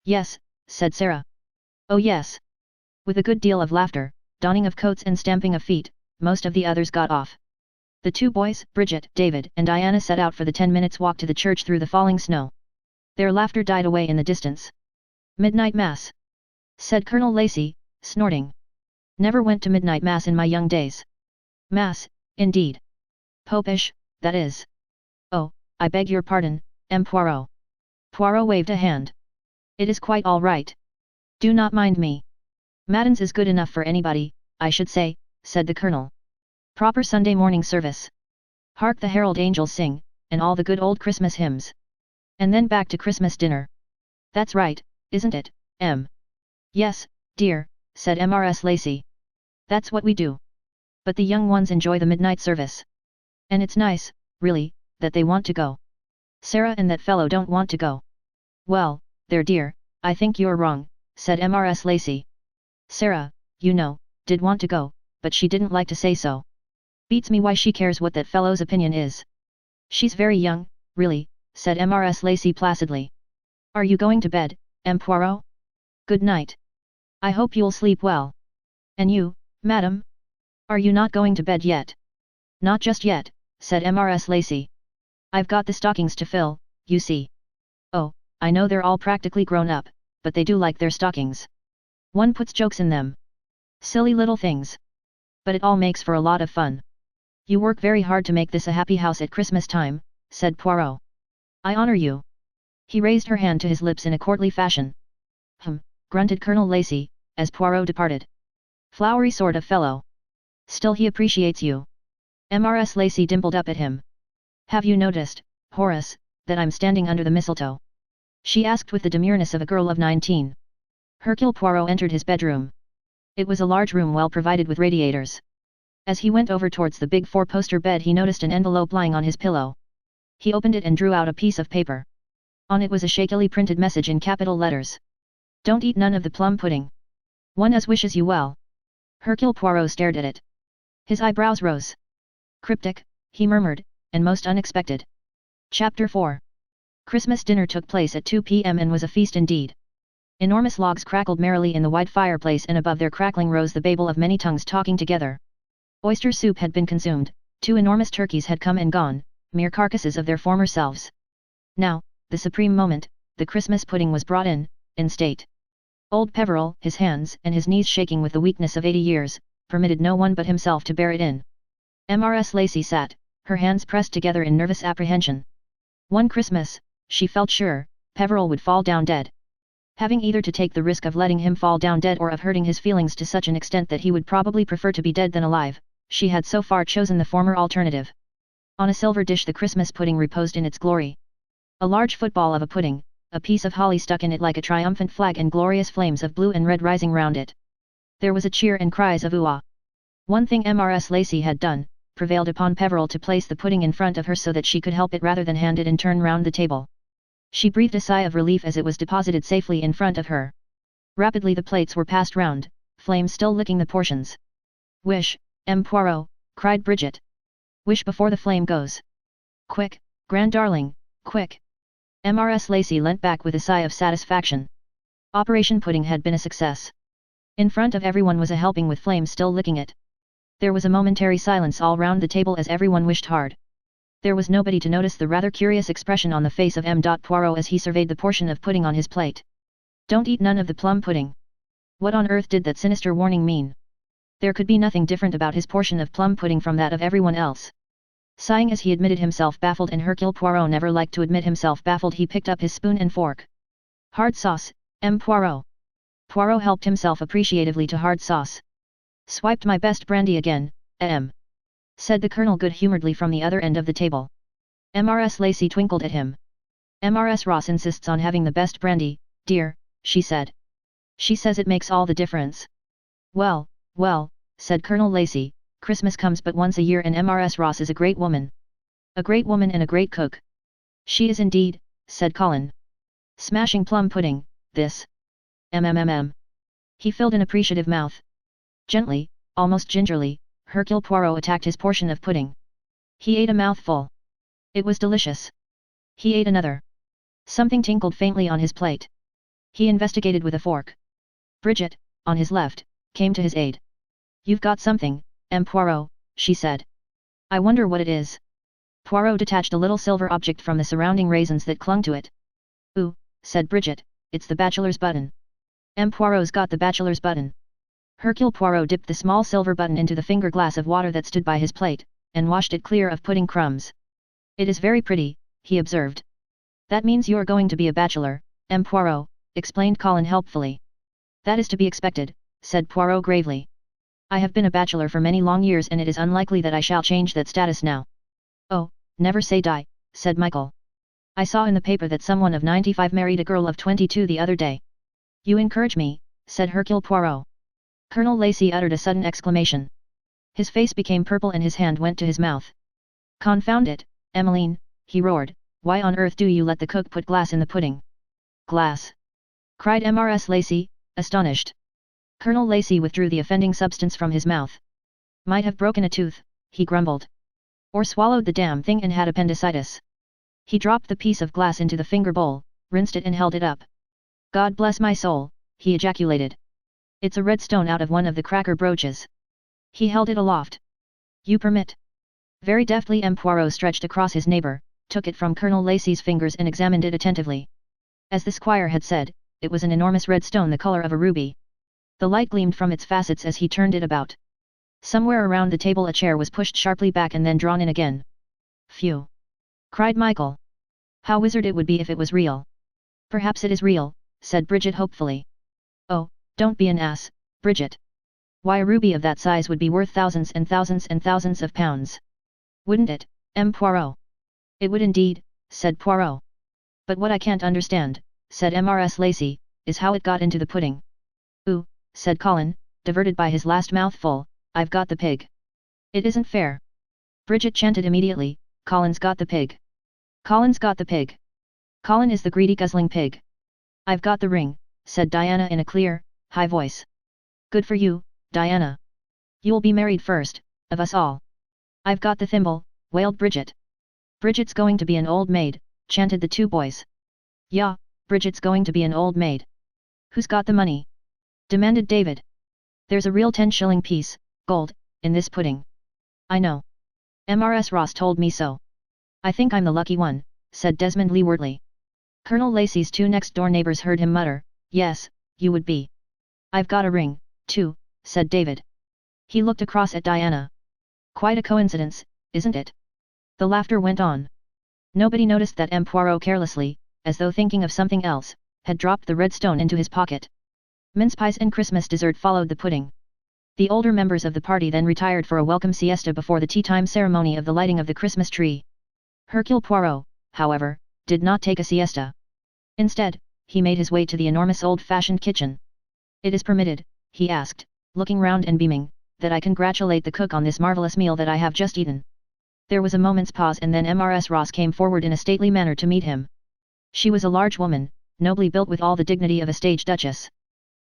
S1: Yes, said Sarah. Oh yes. With a good deal of laughter, donning of coats and stamping of feet, most of the others got off. The two boys, Bridget, David, and Diana set out for the 10 minutes walk to the church through the falling snow. Their laughter died away in the distance. Midnight mass, said Colonel Lacey, snorting. Never went to midnight mass in my young days. Mass, indeed. Popish, that is. Oh, I beg your pardon, M. Poirot. Poirot waved a hand. It is quite all right. Do not mind me. Matins is good enough for anybody, I should say, said the Colonel. Proper Sunday morning service. Hark the herald angels sing, and all the good old Christmas hymns. And then back to Christmas dinner. That's right, isn't it, M? Yes, dear, said Mrs. Lacey. That's what we do. But the young ones enjoy the midnight service. And it's nice, really, that they want to go. Sarah and that fellow don't want to go. Well, there dear, I think you're wrong, said Mrs. Lacey. Sarah, did want to go, but she didn't like to say so. Beats me why she cares what that fellow's opinion is. She's very young, really, said Mrs. Lacey placidly. Are you going to bed, M. Poirot? Good night. I hope you'll sleep well. And you, madam? Are you not going to bed yet? Not just yet, said Mrs. Lacey. I've got the stockings to fill, you see. Oh, I know they're all practically grown up, but they do like their stockings. One puts jokes in them. Silly little things. But it all makes for a lot of fun. You work very hard to make this a happy house at Christmas time, said Poirot. I honor you. He raised her hand to his lips in a courtly fashion. Grunted Colonel Lacey, as Poirot departed. Flowery sort of fellow. Still he appreciates you. Mrs. Lacey dimpled up at him. Have you noticed, Horace, that I'm standing under the mistletoe? She asked with the demureness of a girl of 19. Hercule Poirot entered his bedroom. It was a large room well provided with radiators. As he went over towards the big four-poster bed he noticed an envelope lying on his pillow. He opened it and drew out a piece of paper. On it was a shakily printed message in capital letters. Don't eat none of the plum pudding. One as wishes you well. Hercule Poirot stared at it. His eyebrows rose. Cryptic, he murmured, and most unexpected. Chapter 4. Christmas dinner took place at 2 p.m. and was a feast indeed. Enormous logs crackled merrily in the wide fireplace and above their crackling rose the babel of many tongues talking together. Oyster soup had been consumed, 2 enormous turkeys had come and gone, mere carcasses of their former selves. Now, the supreme moment, the Christmas pudding was brought in state. Old Peveril, his hands and his knees shaking with the weakness of 80 years, permitted no one but himself to bear it in. Mrs. Lacey sat, her hands pressed together in nervous apprehension. One Christmas, she felt sure, Peveril would fall down dead. Having either to take the risk of letting him fall down dead or of hurting his feelings to such an extent that he would probably prefer to be dead than alive, she had so far chosen the former alternative. On a silver dish the Christmas pudding reposed in its glory. A large football of a pudding, a piece of holly stuck in it like a triumphant flag and glorious flames of blue and red rising round it. There was a cheer and cries of ooh-ah. One thing Mrs. Lacey had done, prevailed upon Peveril to place the pudding in front of her so that she could help it rather than hand it in turn round the table. She breathed a sigh of relief as it was deposited safely in front of her. Rapidly the plates were passed round, Flame still licking the portions. "Wish, M. Poirot," cried Bridget. "Wish before the flame goes. Quick, grand darling, quick." Mrs. Lacey leant back with a sigh of satisfaction. Operation Pudding had been a success. In front of everyone was a helping with Flame still licking it. There was a momentary silence all round the table as everyone wished hard. There was nobody to notice the rather curious expression on the face of M. Poirot as he surveyed the portion of pudding on his plate. "Don't eat none of the plum pudding." What on earth did that sinister warning mean? There could be nothing different about his portion of plum pudding from that of everyone else. Sighing as he admitted himself baffled, and Hercule Poirot never liked to admit himself baffled, he picked up his spoon and fork. "Hard sauce, M. Poirot." Poirot helped himself appreciatively to hard sauce. "Swiped my best brandy again, M," said the Colonel good-humouredly from the other end of the table. Mrs. Lacey twinkled at him. "Mrs. Ross insists on having the best brandy, dear," she said. "She says it makes all the difference." "Well, well," said Colonel Lacey, "Christmas comes but once a year, and Mrs. Ross is a great woman. A great woman and a great cook." "She is indeed," said Colin. "Smashing plum pudding, this. Mmm." He filled an appreciative mouth. Gently, almost gingerly, Hercule Poirot attacked his portion of pudding. He ate a mouthful. It was delicious. He ate another. Something tinkled faintly on his plate. He investigated with a fork. Bridget, on his left, came to his aid. "You've got something, M. Poirot," she said. "I wonder what it is." Poirot detached a little silver object from the surrounding raisins that clung to it. "Ooh," said Bridget, "it's the bachelor's button." M. Poirot's got the bachelor's button. Hercule Poirot dipped the small silver button into the finger glass of water that stood by his plate, and washed it clear of pudding crumbs. "It is very pretty," he observed. "That means you are going to be a bachelor, M. Poirot," explained Colin helpfully. "That is to be expected," said Poirot gravely. "I have been a bachelor for many long years, and it is unlikely that I shall change that status now." "Oh, never say die," said Michael. "I saw in the paper that someone of 95 married a girl of 22 the other day." "You encourage me," said Hercule Poirot. Colonel Lacey uttered a sudden exclamation. His face became purple and his hand went to his mouth. "Confound it, Emmeline," he roared, "why on earth do you let the cook put glass in the pudding?" "Glass?" cried Mrs. Lacey, astonished. Colonel Lacey withdrew the offending substance from his mouth. "Might have broken a tooth," he grumbled. "Or swallowed the damn thing and had appendicitis." He dropped the piece of glass into the finger bowl, rinsed it and held it up. "God bless my soul," he ejaculated. "It's a red stone out of one of the cracker brooches." He held it aloft. "You permit?" Very deftly M. Poirot stretched across his neighbour, took it from Colonel Lacey's fingers and examined it attentively. As the squire had said, it was an enormous red stone the colour of a ruby. The light gleamed from its facets as he turned it about. Somewhere around the table a chair was pushed sharply back and then drawn in again. "Phew!" cried Michael. "How wizard it would be if it was real." "Perhaps it is real," said Bridget hopefully. "Oh, don't be an ass, Bridget. Why, a ruby of that size would be worth thousands and thousands and thousands of pounds. Wouldn't it, M. Poirot?" "It would indeed," said Poirot. "But what I can't understand," said Mrs. Lacey, "is how it got into the pudding." "Ooh," said Colin, diverted by his last mouthful, "I've got the pig." "It isn't fair." Bridget chanted immediately, "Colin's got the pig. Colin's got the pig. Colin is the greedy guzzling pig." "I've got the ring," said Diana in a clear, high voice. "Good for you, Diana. You'll be married first, of us all." "I've got the thimble," wailed Bridget. "Bridget's going to be an old maid," chanted the two boys. "Yah, Bridget's going to be an old maid." "Who's got the money?" demanded David. "There's a real 10-shilling piece, gold, in this pudding." "I know. Mrs. Ross told me so." "I think I'm the lucky one," said Desmond leewardly. Colonel Lacey's two next-door neighbours heard him mutter, "Yes, you would be." "I've got a ring, too," said David. He looked across at Diana. "Quite a coincidence, isn't it?" The laughter went on. Nobody noticed that M. Poirot carelessly, as though thinking of something else, had dropped the red stone into his pocket. Mince pies and Christmas dessert followed the pudding. The older members of the party then retired for a welcome siesta before the tea-time ceremony of the lighting of the Christmas tree. Hercule Poirot, however, did not take a siesta. Instead, he made his way to the enormous old-fashioned kitchen. "It is permitted," he asked, looking round and beaming, "that I congratulate the cook on this marvelous meal that I have just eaten." There was a moment's pause and then Mrs. Ross came forward in a stately manner to meet him. She was a large woman, nobly built with all the dignity of a stage duchess.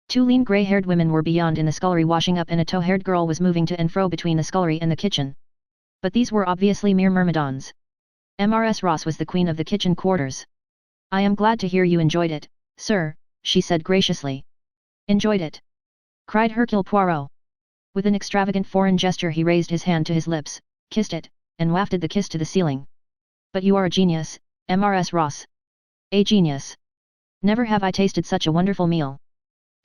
S1: Two lean grey-haired women were beyond in the scullery washing up and a tow-haired girl was moving to and fro between the scullery and the kitchen. But these were obviously mere myrmidons. Mrs. Ross was the queen of the kitchen quarters. "I am glad to hear you enjoyed it, sir," she said graciously. "Enjoyed it?" cried Hercule Poirot. With an extravagant foreign gesture he raised his hand to his lips, kissed it, and wafted the kiss to the ceiling. "But you are a genius, Mrs. Ross. A genius. Never have I tasted such a wonderful meal."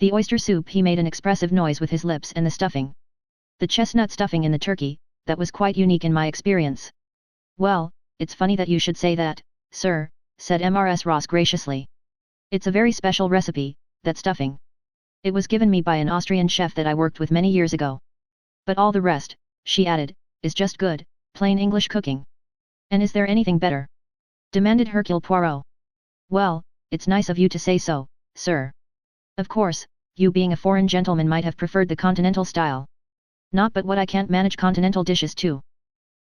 S1: The oyster soup, he made an expressive noise with his lips, and the stuffing. "The chestnut stuffing in the turkey, that was quite unique in my experience." "Well, it's funny that you should say that, sir," said Mrs. Ross graciously. "It's a very special recipe, that stuffing. It was given me by an Austrian chef that I worked with many years ago. But all the rest," she added, "is just good, plain English cooking." "And is there anything better?" demanded Hercule Poirot. "Well, it's nice of you to say so, sir. Of course, you being a foreign gentleman might have preferred the continental style. Not but what I can't manage continental dishes too.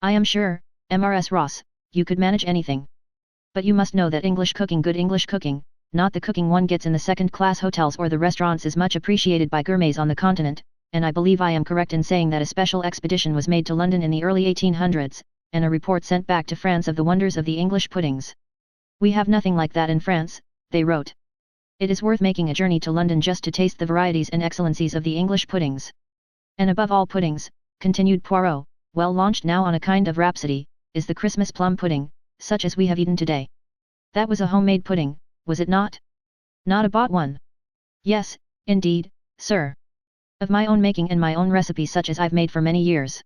S1: I am sure, Mrs. Ross, you could manage anything. But you must know that English cooking, good English cooking, not the cooking one gets in the second-class hotels or the restaurants, is much appreciated by gourmets on the continent, and I believe I am correct in saying that a special expedition was made to London in the early 1800s, and a report sent back to France of the wonders of the English puddings. 'We have nothing like that in France,' they wrote. 'It is worth making a journey to London just to taste the varieties and excellencies of the English puddings.' And above all puddings," continued Poirot, well launched now on a kind of rhapsody, "is the Christmas plum pudding, such as we have eaten today." "That was a homemade pudding, was it not?" "Not a bought one." "Yes, indeed, sir. Of my own making and my own recipe, such as I've made for many years.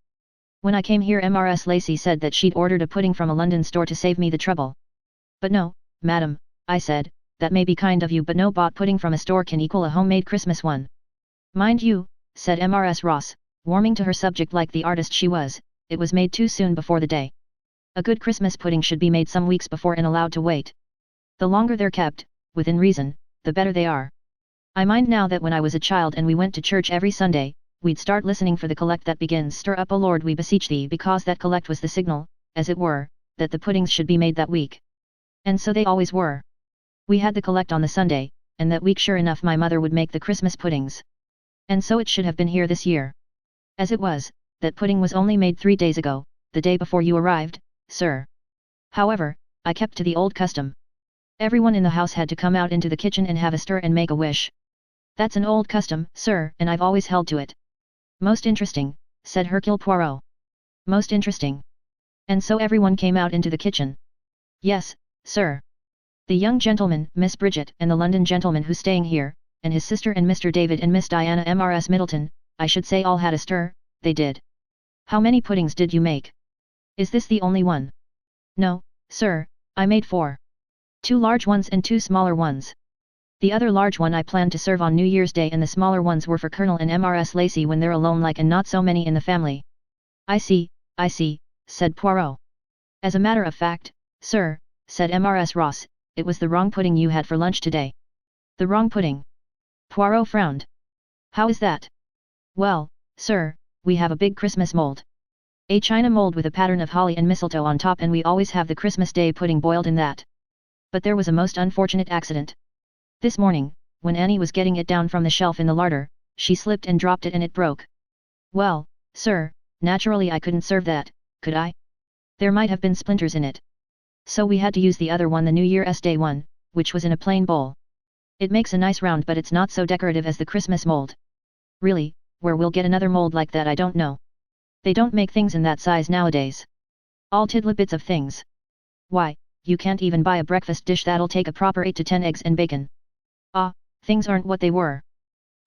S1: When I came here Mrs. Lacey said that she'd ordered a pudding from a London store to save me the trouble. 'But no, madam,' I said, 'that may be kind of you, but no bought pudding from a store can equal a homemade Christmas one.'" "Mind you," said Mrs. Ross, warming to her subject like the artist she was, "it was made too soon before the day. A good Christmas pudding should be made some weeks before and allowed to wait. The longer they're kept, within reason, the better they are. I mind now that when I was a child and we went to church every Sunday, we'd start listening for the collect that begins, 'Stir up, O Lord, we beseech thee,' because that collect was the signal, as it were, that the puddings should be made that week. And so they always were. We had the collect on the Sunday, and that week sure enough my mother would make the Christmas puddings. And so it should have been here this year. As it was, that pudding was only made 3 days ago, the day before you arrived, sir. However, I kept to the old custom. Everyone in the house had to come out into the kitchen and have a stir and make a wish. That's an old custom, sir, and I've always held to it." "Most interesting," said Hercule Poirot. "Most interesting. And so everyone came out into the kitchen?" "Yes, sir. The young gentleman, Miss Bridget, and the London gentleman who's staying here, and his sister and Mr. David and Miss Diana Mrs. Middleton, I should say all had a stir, they did." "How many puddings did you make? Is this the only one?" "No, sir, I made 4. 2 large ones and 2 smaller ones. The other large one I planned to serve on New Year's Day, and the smaller ones were for Colonel and Mrs. Lacey when they're alone like and not so many in the family." I see," said Poirot. "As a matter of fact, sir," said Mrs. Ross, "it was the wrong pudding you had for lunch today." "The wrong pudding?" Poirot frowned. "How is that?" "Well, sir, we have a big Christmas mold. A china mold with a pattern of holly and mistletoe on top, and we always have the Christmas Day pudding boiled in that. But there was a most unfortunate accident. This morning, when Annie was getting it down from the shelf in the larder, she slipped and dropped it and it broke. Well, sir, naturally I couldn't serve that, could I? There might have been splinters in it. So we had to use the other one, the New Year's Day one, which was in a plain bowl. It makes a nice round, but it's not so decorative as the Christmas mold. Really, where we'll get another mold like that I don't know. They don't make things in that size nowadays. All tiddlybits of things. Why, you can't even buy a breakfast dish that'll take a proper 8 to 10 eggs and bacon. Ah, things aren't what they were."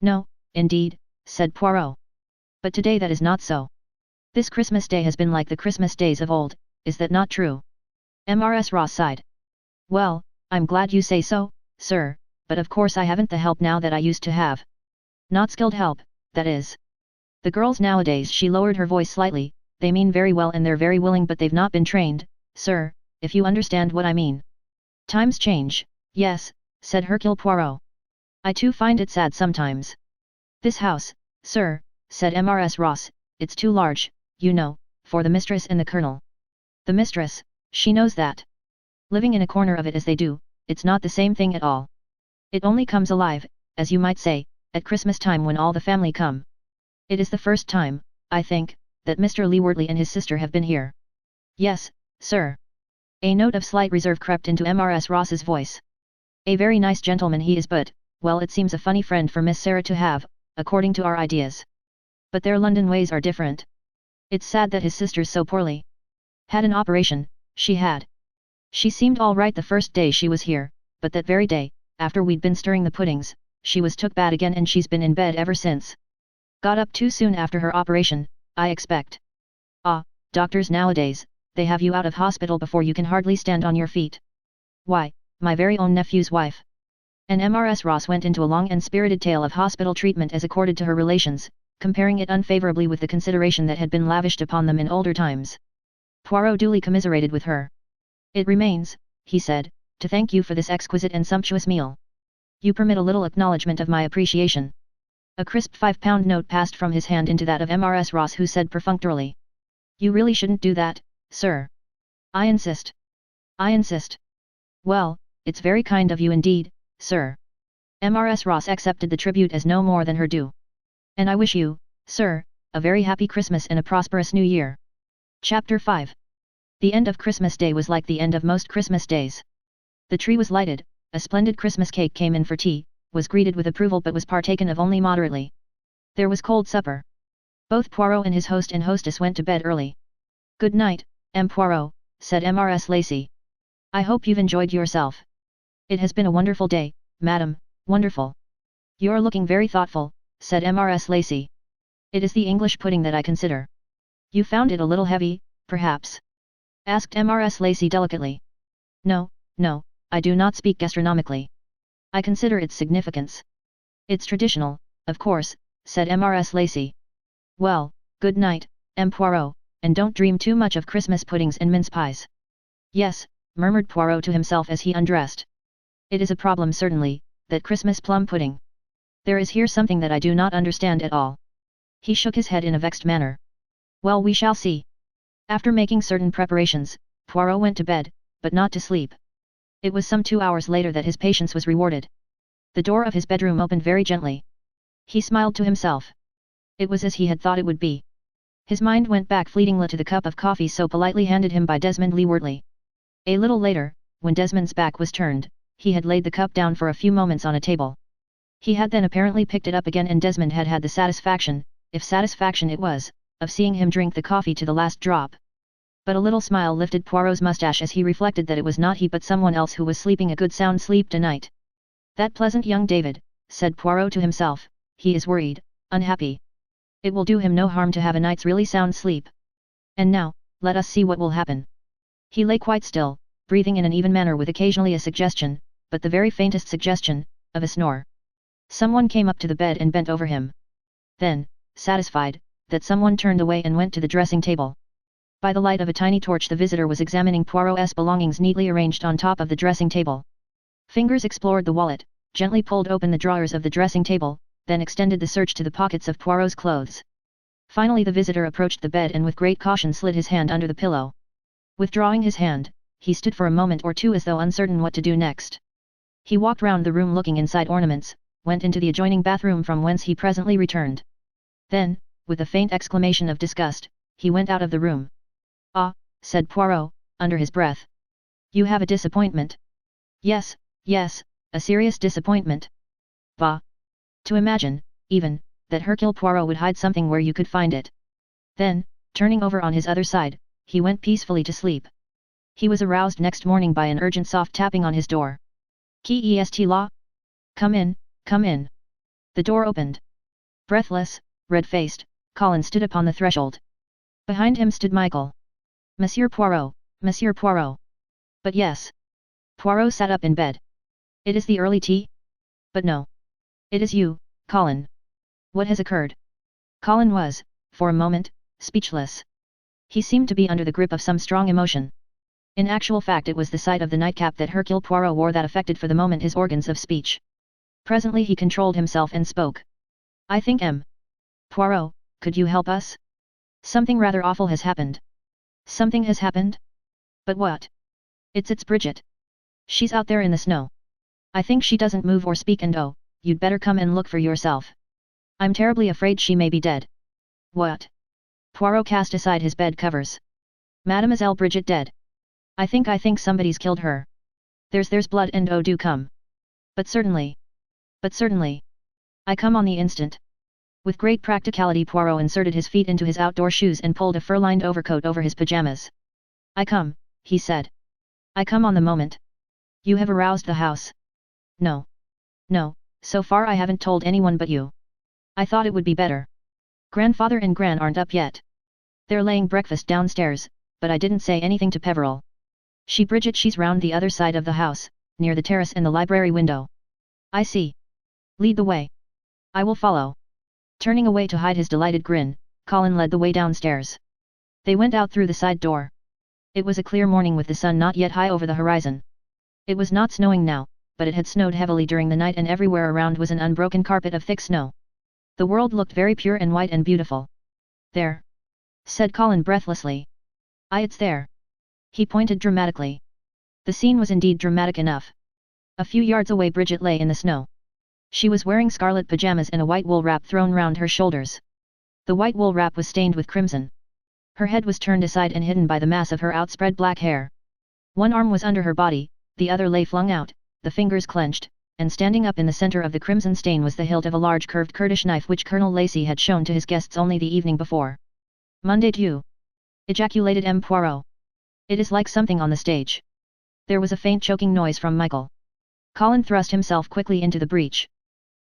S1: "No, indeed," said Poirot. "But today that is not so. This Christmas Day has been like the Christmas days of old, is that not true?" Mrs. Ross sighed. "Well, I'm glad you say so, sir, but of course I haven't the help now that I used to have. Not skilled help, that is. The girls nowadays, she lowered her voice slightly, they mean very well and they're very willing, but they've not been trained, sir, if you understand what I mean. Times change, yes, said Hercule Poirot. I too find it sad sometimes. This house, sir, said Mrs. Ross, it's too large, you know, for the mistress and the colonel. The mistress, she knows that. Living in a corner of it as they do, it's not the same thing at all. It only comes alive, as you might say, at Christmas time when all the family come. It is the first time, I think, that Mr. Leewardly and his sister have been here. Yes, sir. A note of slight reserve crept into Mrs. Ross's voice. A very nice gentleman he is, but, well, it seems a funny friend for Miss Sarah to have, according to our ideas. But their London ways are different. It's sad that his sister's so poorly. Had an operation, she had. She seemed all right the first day she was here, but that very day, after we'd been stirring the puddings, she was took bad again and she's been in bed ever since. Got up too soon after her operation, I expect. Ah, doctors nowadays, they have you out of hospital before you can hardly stand on your feet. Why, my very own nephew's wife. And Mrs. Ross went into a long and spirited tale of hospital treatment as accorded to her relations, comparing it unfavorably with the consideration that had been lavished upon them in older times. Poirot duly commiserated with her. It remains, he said, to thank you for this exquisite and sumptuous meal. You permit a little acknowledgement of my appreciation. A crisp £5 note passed from his hand into that of Mrs. Ross, who said perfunctorily. You really shouldn't do that, sir. I insist. I insist. Well, it's very kind of you indeed, sir. Mrs. Ross accepted the tribute as no more than her due. And I wish you, sir, a very happy Christmas and a prosperous New Year. Chapter 5. The end of Christmas Day was like the end of most Christmas days. The tree was lighted, a splendid Christmas cake came in for tea, was greeted with approval but was partaken of only moderately. There was cold supper. Both Poirot and his host and hostess went to bed early. Good night, M. Poirot, said Mrs. Lacey. I hope you've enjoyed yourself. It has been a wonderful day, madam, wonderful. You're looking very thoughtful, said Mrs. Lacey. It is the English pudding that I consider. You found it a little heavy, perhaps? Asked Mrs. Lacey delicately. No, no, I do not speak gastronomically. I consider its significance. It's traditional, of course, said Mrs. Lacey. Well, good night, M. Poirot, and don't dream too much of Christmas puddings and mince pies. Yes, murmured Poirot to himself as he undressed. It is a problem certainly, that Christmas plum pudding. There is here something that I do not understand at all. He shook his head in a vexed manner. Well, we shall see. After making certain preparations, Poirot went to bed, but not to sleep. It was some 2 hours later that his patience was rewarded. The door of his bedroom opened very gently. He smiled to himself. It was as he had thought it would be. His mind went back fleetingly to the cup of coffee so politely handed him by Desmond Leewardly. A little later, when Desmond's back was turned, he had laid the cup down for a few moments on a table. He had then apparently picked it up again, and Desmond had had the satisfaction, if satisfaction it was, of seeing him drink the coffee to the last drop. But a little smile lifted Poirot's moustache as he reflected that it was not he but someone else who was sleeping a good sound sleep tonight. That pleasant young David, said Poirot to himself, he is worried, unhappy. It will do him no harm to have a night's really sound sleep. And now, let us see what will happen. He lay quite still, breathing in an even manner with occasionally a suggestion, but the very faintest suggestion, of a snore. Someone came up to the bed and bent over him. Then, satisfied, that someone turned away and went to the dressing table. By the light of a tiny torch the visitor was examining Poirot's belongings neatly arranged on top of the dressing table. Fingers explored the wallet, gently pulled open the drawers of the dressing table, then extended the search to the pockets of Poirot's clothes. Finally the visitor approached the bed and with great caution slid his hand under the pillow. Withdrawing his hand, he stood for a moment or two as though uncertain what to do next. He walked round the room looking inside ornaments, went into the adjoining bathroom from whence he presently returned. Then, with a faint exclamation of disgust, he went out of the room. Ah, said Poirot, under his breath. You have a disappointment. Yes, yes, a serious disappointment. Bah! To imagine, even, that Hercule Poirot would hide something where you could find it. Then, turning over on his other side, he went peacefully to sleep. He was aroused next morning by an urgent soft tapping on his door. Qui est là? Come in, come in. The door opened. Breathless, red-faced, Colin stood upon the threshold. Behind him stood Michael. Monsieur Poirot, Monsieur Poirot. But yes. Poirot sat up in bed. It is the early tea? But no. It is you, Colin. What has occurred? Colin was, for a moment, speechless. He seemed to be under the grip of some strong emotion. In actual fact it was the sight of the nightcap that Hercule Poirot wore that affected for the moment his organs of speech. Presently he controlled himself and spoke. I think Poirot, could you help us? Something rather awful has happened. Something has happened? But what? It's Bridget. She's out there in the snow. I think she doesn't move or speak and oh, you'd better come and look for yourself. I'm terribly afraid she may be dead. What? Poirot cast aside his bed covers. Mademoiselle Bridget dead. I think somebody's killed her. There's blood and oh do come. But certainly. I come on the instant. With great practicality Poirot inserted his feet into his outdoor shoes and pulled a fur-lined overcoat over his pajamas. I come, he said. I come on the moment. You have aroused the house. No, so far I haven't told anyone but you. I thought it would be better. Grandfather and Gran aren't up yet. They're laying breakfast downstairs, but I didn't say anything to Peveril. She's round the other side of the house, near the terrace and the library window. I see. Lead the way. I will follow. Turning away to hide his delighted grin, Colin led the way downstairs. They went out through the side door. It was a clear morning with the sun not yet high over the horizon. It was not snowing now, but it had snowed heavily during the night and everywhere around was an unbroken carpet of thick snow. The world looked very pure and white and beautiful. There, said Colin breathlessly. It's there. He pointed dramatically. The scene was indeed dramatic enough. A few yards away Bridget lay in the snow. She was wearing scarlet pajamas and a white wool wrap thrown round her shoulders. The white wool wrap was stained with crimson. Her head was turned aside and hidden by the mass of her outspread black hair. One arm was under her body, the other lay flung out, the fingers clenched, and standing up in the center of the crimson stain was the hilt of a large curved Kurdish knife which Colonel Lacey had shown to his guests only the evening before. Mon Dieu! Ejaculated Poirot. It is like something on the stage. There was a faint choking noise from Michael. Colin thrust himself quickly into the breach.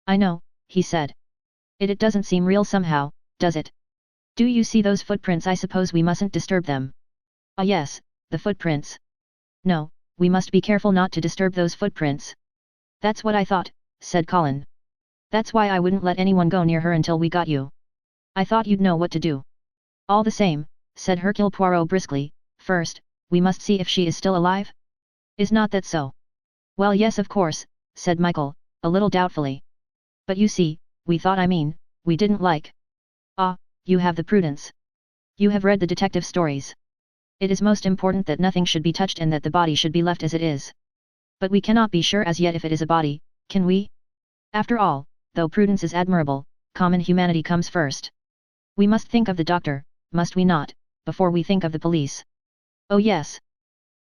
S1: I know, he said. It doesn't seem real somehow, does it? Do you see those footprints? I suppose we mustn't disturb them. Ah yes, the footprints. No, we must be careful not to disturb those footprints. That's what I thought, said Colin. That's why I wouldn't let anyone go near her until we got you. I thought you'd know what to do. All the same, said Hercule Poirot briskly, first, we must see if she is still alive? Is not that so? Well yes of course, said Michael, a little doubtfully. But you see, we didn't like. Ah, you have the prudence. You have read the detective stories. It is most important that nothing should be touched and that the body should be left as it is. But we cannot be sure as yet if it is a body, can we? After all, though prudence is admirable, common humanity comes first. We must think of the doctor, must we not, before we think of the police? Oh yes.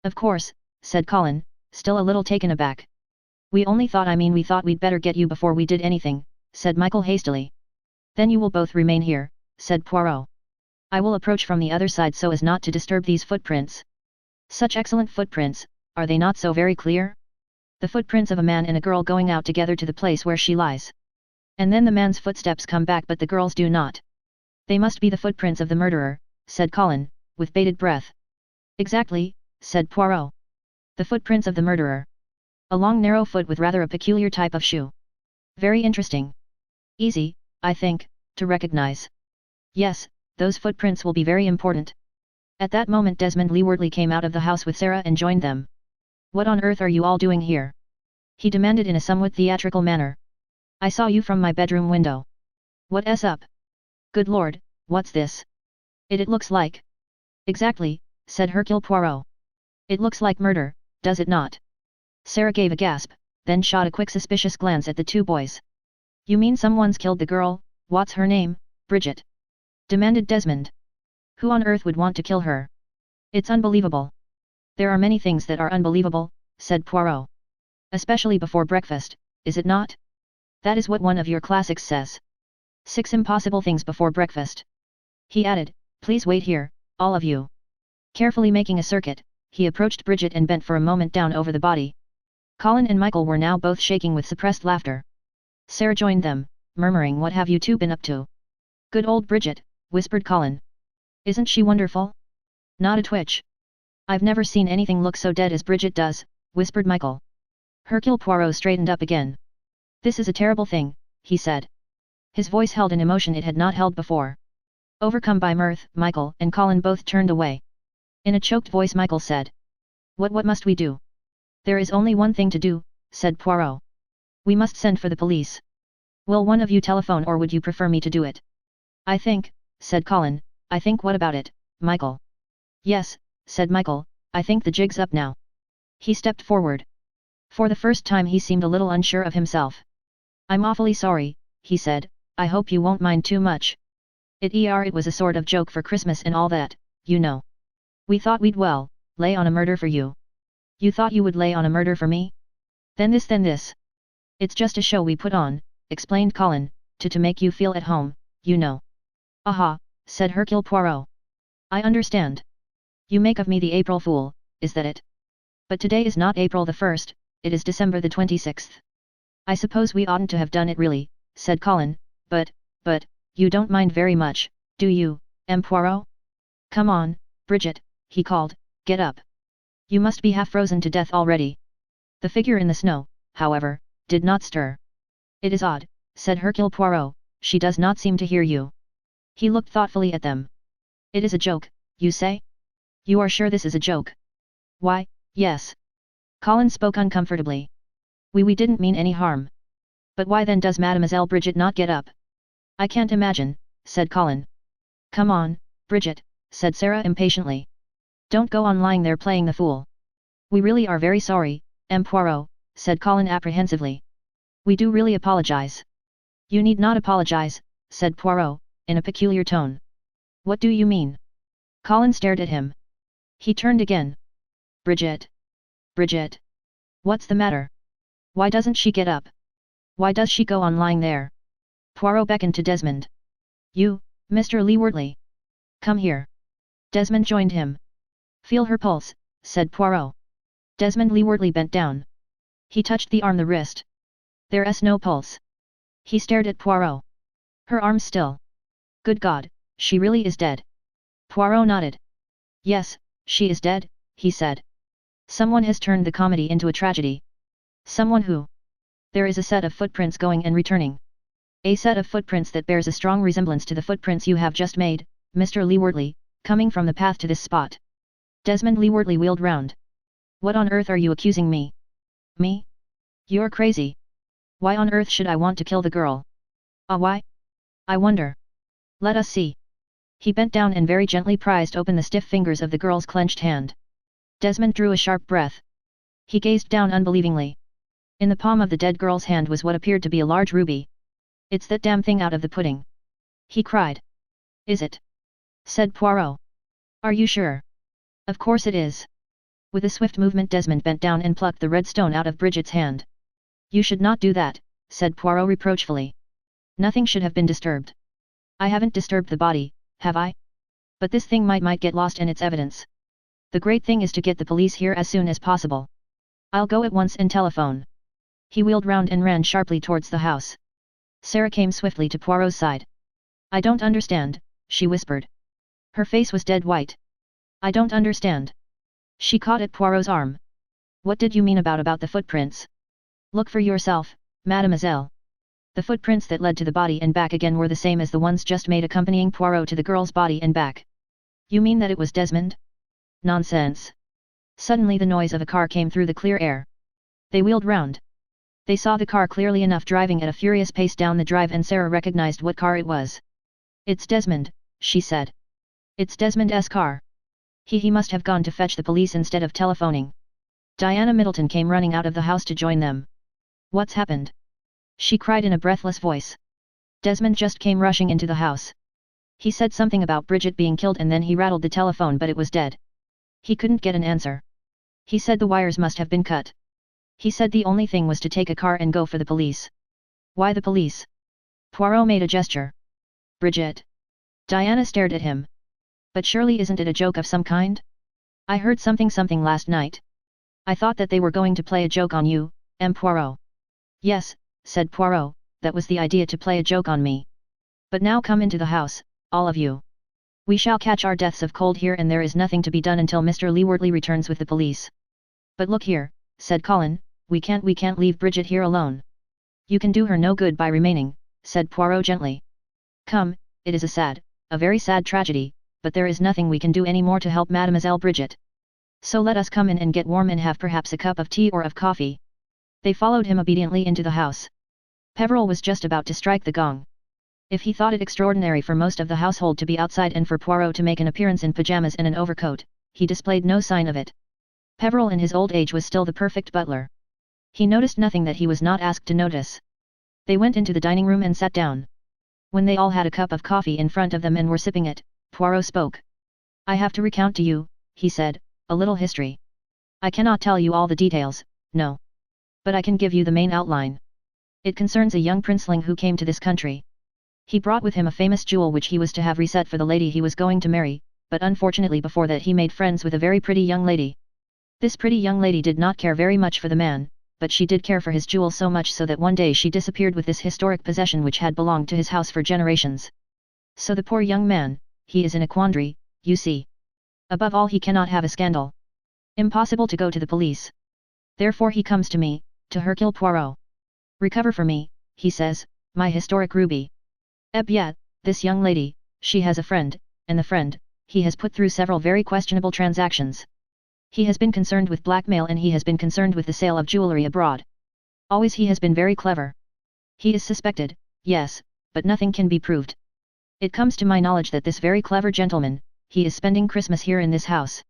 S1: Of course, said Colin, still a little taken aback. We thought we'd better get you before we did anything, said Michael hastily. Then you will both remain here, said Poirot. I will approach from the other side so as not to disturb these footprints. Such excellent footprints, are they not so very clear? The footprints of a man and a girl going out together to the place where she lies. And then the man's footsteps come back but the girl's do not. They must be the footprints of the murderer, said Colin, with bated breath. Exactly, said Poirot. The footprints of the murderer. A long narrow foot with rather a peculiar type of shoe. Very interesting. Easy, I think, to recognize. Yes, those footprints will be very important. At that moment Desmond Leewardly came out of the house with Sarah and joined them. What on earth are you all doing here? He demanded in a somewhat theatrical manner. I saw you from my bedroom window. What's up? Good Lord, what's this? It looks like. Exactly, said Hercule Poirot. It looks like murder, does it not? Sarah gave a gasp, then shot a quick suspicious glance at the two boys. You mean someone's killed the girl? What's her name, Bridget? Demanded Desmond. Who on earth would want to kill her? It's unbelievable. There are many things that are unbelievable, said Poirot. Especially before breakfast, is it not? That is what one of your classics says. 6 impossible things before breakfast. He added, please wait here, all of you. Carefully making a circuit, he approached Bridget and bent for a moment down over the body. Colin and Michael were now both shaking with suppressed laughter. Sarah joined them, murmuring, what have you two been up to? Good old Bridget, whispered Colin. Isn't she wonderful? Not a twitch. I've never seen anything look so dead as Bridget does, whispered Michael. Hercule Poirot straightened up again. This is a terrible thing, he said. His voice held an emotion it had not held before. Overcome by mirth, Michael and Colin both turned away. In a choked voice Michael said. What must we do? There is only one thing to do, said Poirot. We must send for the police. Will one of you telephone or would you prefer me to do it? I think, said Colin, what about it, Michael? Yes, said Michael, I think the jig's up now. He stepped forward. For the first time he seemed a little unsure of himself. I'm awfully sorry, he said, I hope you won't mind too much. It was a sort of joke for Christmas and all that, you know. We thought we'd lay on a murder for you. You thought you would lay on a murder for me? Then this. It's just a show we put on, explained Colin, to make you feel at home, you know. Aha, said Hercule Poirot. I understand. You make of me the April Fool, is that it? But today is not April the 1st, it is December the 26th. I suppose we oughtn't to have done it really, said Colin, but, you don't mind very much, do you, M. Poirot? Come on, Bridget, he called, get up. You must be half frozen to death already. The figure in the snow, however, did not stir. It is odd, said Hercule Poirot, she does not seem to hear you. He looked thoughtfully at them. It is a joke, you say? You are sure this is a joke? Why, yes. Colin spoke uncomfortably. We didn't mean any harm. But why then does Mademoiselle Bridget not get up? I can't imagine, said Colin. Come on, Bridget, said Sarah impatiently. Don't go on lying there playing the fool. We really are very sorry, M. Poirot, said Colin apprehensively. We do really apologize. You need not apologize, said Poirot, in a peculiar tone. What do you mean? Colin stared at him. He turned again. Bridget. Bridget. What's the matter? Why doesn't she get up? Why does she go on lying there? Poirot beckoned to Desmond. You, Mr. Leewardly. Come here. Desmond joined him. Feel her pulse, said Poirot. Desmond Leewardly bent down. He touched the arm, the wrist. There's no pulse. He stared at Poirot. Her arm's still. Good God, she really is dead. Poirot nodded. Yes, she is dead, he said. Someone has turned the comedy into a tragedy. Someone who? There is a set of footprints going and returning. A set of footprints that bears a strong resemblance to the footprints you have just made, Mr. Leewardly, coming from the path to this spot. Desmond Leewardly wheeled round. What on earth are you accusing me? Me? You're crazy. Why on earth should I want to kill the girl? Why? I wonder. Let us see. He bent down and very gently prized open the stiff fingers of the girl's clenched hand. Desmond drew a sharp breath. He gazed down unbelievingly. In the palm of the dead girl's hand was what appeared to be a large ruby. It's that damn thing out of the pudding! He cried. Is it? Said Poirot. Are you sure? Of course it is. With a swift movement Desmond bent down and plucked the red stone out of Bridget's hand. You should not do that, said Poirot reproachfully. Nothing should have been disturbed. I haven't disturbed the body, have I? But this thing might get lost in its evidence. The great thing is to get the police here as soon as possible. I'll go at once and telephone. He wheeled round and ran sharply towards the house. Sarah came swiftly to Poirot's side. I don't understand, she whispered. Her face was dead white. I don't understand. She caught at Poirot's arm. What did you mean about the footprints? Look for yourself, mademoiselle. The footprints that led to the body and back again were the same as the ones just made accompanying Poirot to the girl's body and back. You mean that it was Desmond? Nonsense. Suddenly the noise of a car came through the clear air. They wheeled round. They saw the car clearly enough driving at a furious pace down the drive and Sarah recognized what car it was. It's Desmond, she said. It's Desmond's car. He must have gone to fetch the police instead of telephoning. Diana Middleton came running out of the house to join them. What's happened? She cried in a breathless voice. Desmond just came rushing into the house. He said something about Bridget being killed and then he rattled the telephone but it was dead. He couldn't get an answer. He said the wires must have been cut. He said the only thing was to take a car and go for the police. Why the police? Poirot made a gesture. Bridget. Diana stared at him. But surely isn't it a joke of some kind? I heard something last night. I thought that they were going to play a joke on you, M. Poirot. Yes, said Poirot, that was the idea, to play a joke on me. But now come into the house, all of you. We shall catch our deaths of cold here and there is nothing to be done until Mr. Leewardly returns with the police. But look here, said Colin, we can't leave Bridget here alone. You can do her no good by remaining, said Poirot gently. Come, it is a very sad tragedy, but there is nothing we can do any more to help Mademoiselle Bridget. So let us come in and get warm and have perhaps a cup of tea or of coffee. They followed him obediently into the house. Peveril was just about to strike the gong. If he thought it extraordinary for most of the household to be outside and for Poirot to make an appearance in pyjamas and an overcoat, he displayed no sign of it. Peveril in his old age was still the perfect butler. He noticed nothing that he was not asked to notice. They went into the dining room and sat down. When they all had a cup of coffee in front of them and were sipping it, Poirot spoke. I have to recount to you, he said, a little history. I cannot tell you all the details, no. But I can give you the main outline. It concerns a young princeling who came to this country. He brought with him a famous jewel which he was to have reset for the lady he was going to marry, but unfortunately before that he made friends with a very pretty young lady. This pretty young lady did not care very much for the man, but she did care for his jewel so much so that one day she disappeared with this historic possession which had belonged to his house for generations. So the poor young man, he is in a quandary, you see. Above all he cannot have a scandal. Impossible to go to the police. Therefore he comes to me, to Hercule Poirot. Recover for me, he says, my historic ruby. Eh bien, this young lady, she has a friend, and the friend, he has put through several very questionable transactions. He has been concerned with blackmail and he has been concerned with the sale of jewelry abroad. Always he has been very clever. He is suspected, yes, but nothing can be proved. It comes to my knowledge that this very clever gentleman, he is spending Christmas here in this house.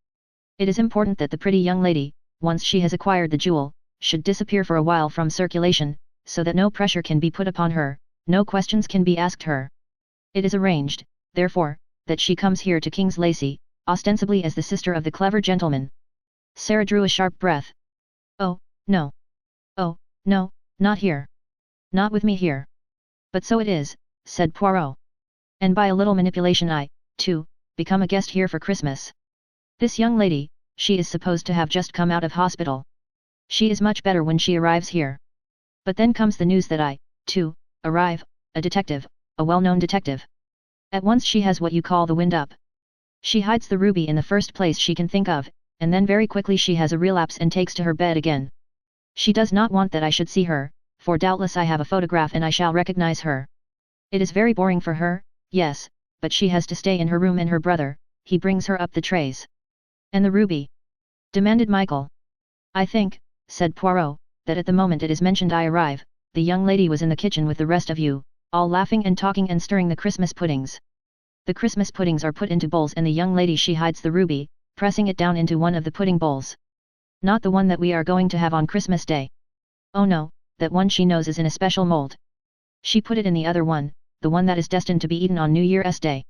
S1: It is important that the pretty young lady, once she has acquired the jewel, should disappear for a while from circulation, so that no pressure can be put upon her, no questions can be asked her. It is arranged, therefore, that she comes here to King's Lacey, ostensibly as the sister of the clever gentleman. Sarah drew a sharp breath. Oh, no. Oh, no, not here. Not with me here. But so it is, said Poirot. And by a little manipulation I, too, become a guest here for Christmas. This young lady, she is supposed to have just come out of hospital. She is much better when she arrives here. But then comes the news that I, too, arrive, a detective, a well-known detective. At once she has what you call the wind up. She hides the ruby in the first place she can think of, and then very quickly she has a relapse and takes to her bed again. She does not want that I should see her, for doubtless I have a photograph and I shall recognize her. It is very boring for her, yes, but she has to stay in her room and her brother, he brings her up the trays. And the ruby? Demanded Michael. I think, said Poirot, that at the moment it is mentioned I arrive, the young lady was in the kitchen with the rest of you, all laughing and talking and stirring the Christmas puddings. The Christmas puddings are put into bowls and the young lady she hides the ruby, pressing it down into one of the pudding bowls. Not the one that we are going to have on Christmas Day. Oh no, that one she knows is in a special mold. She put it in the other one, the one that is destined to be eaten on New Year's Day.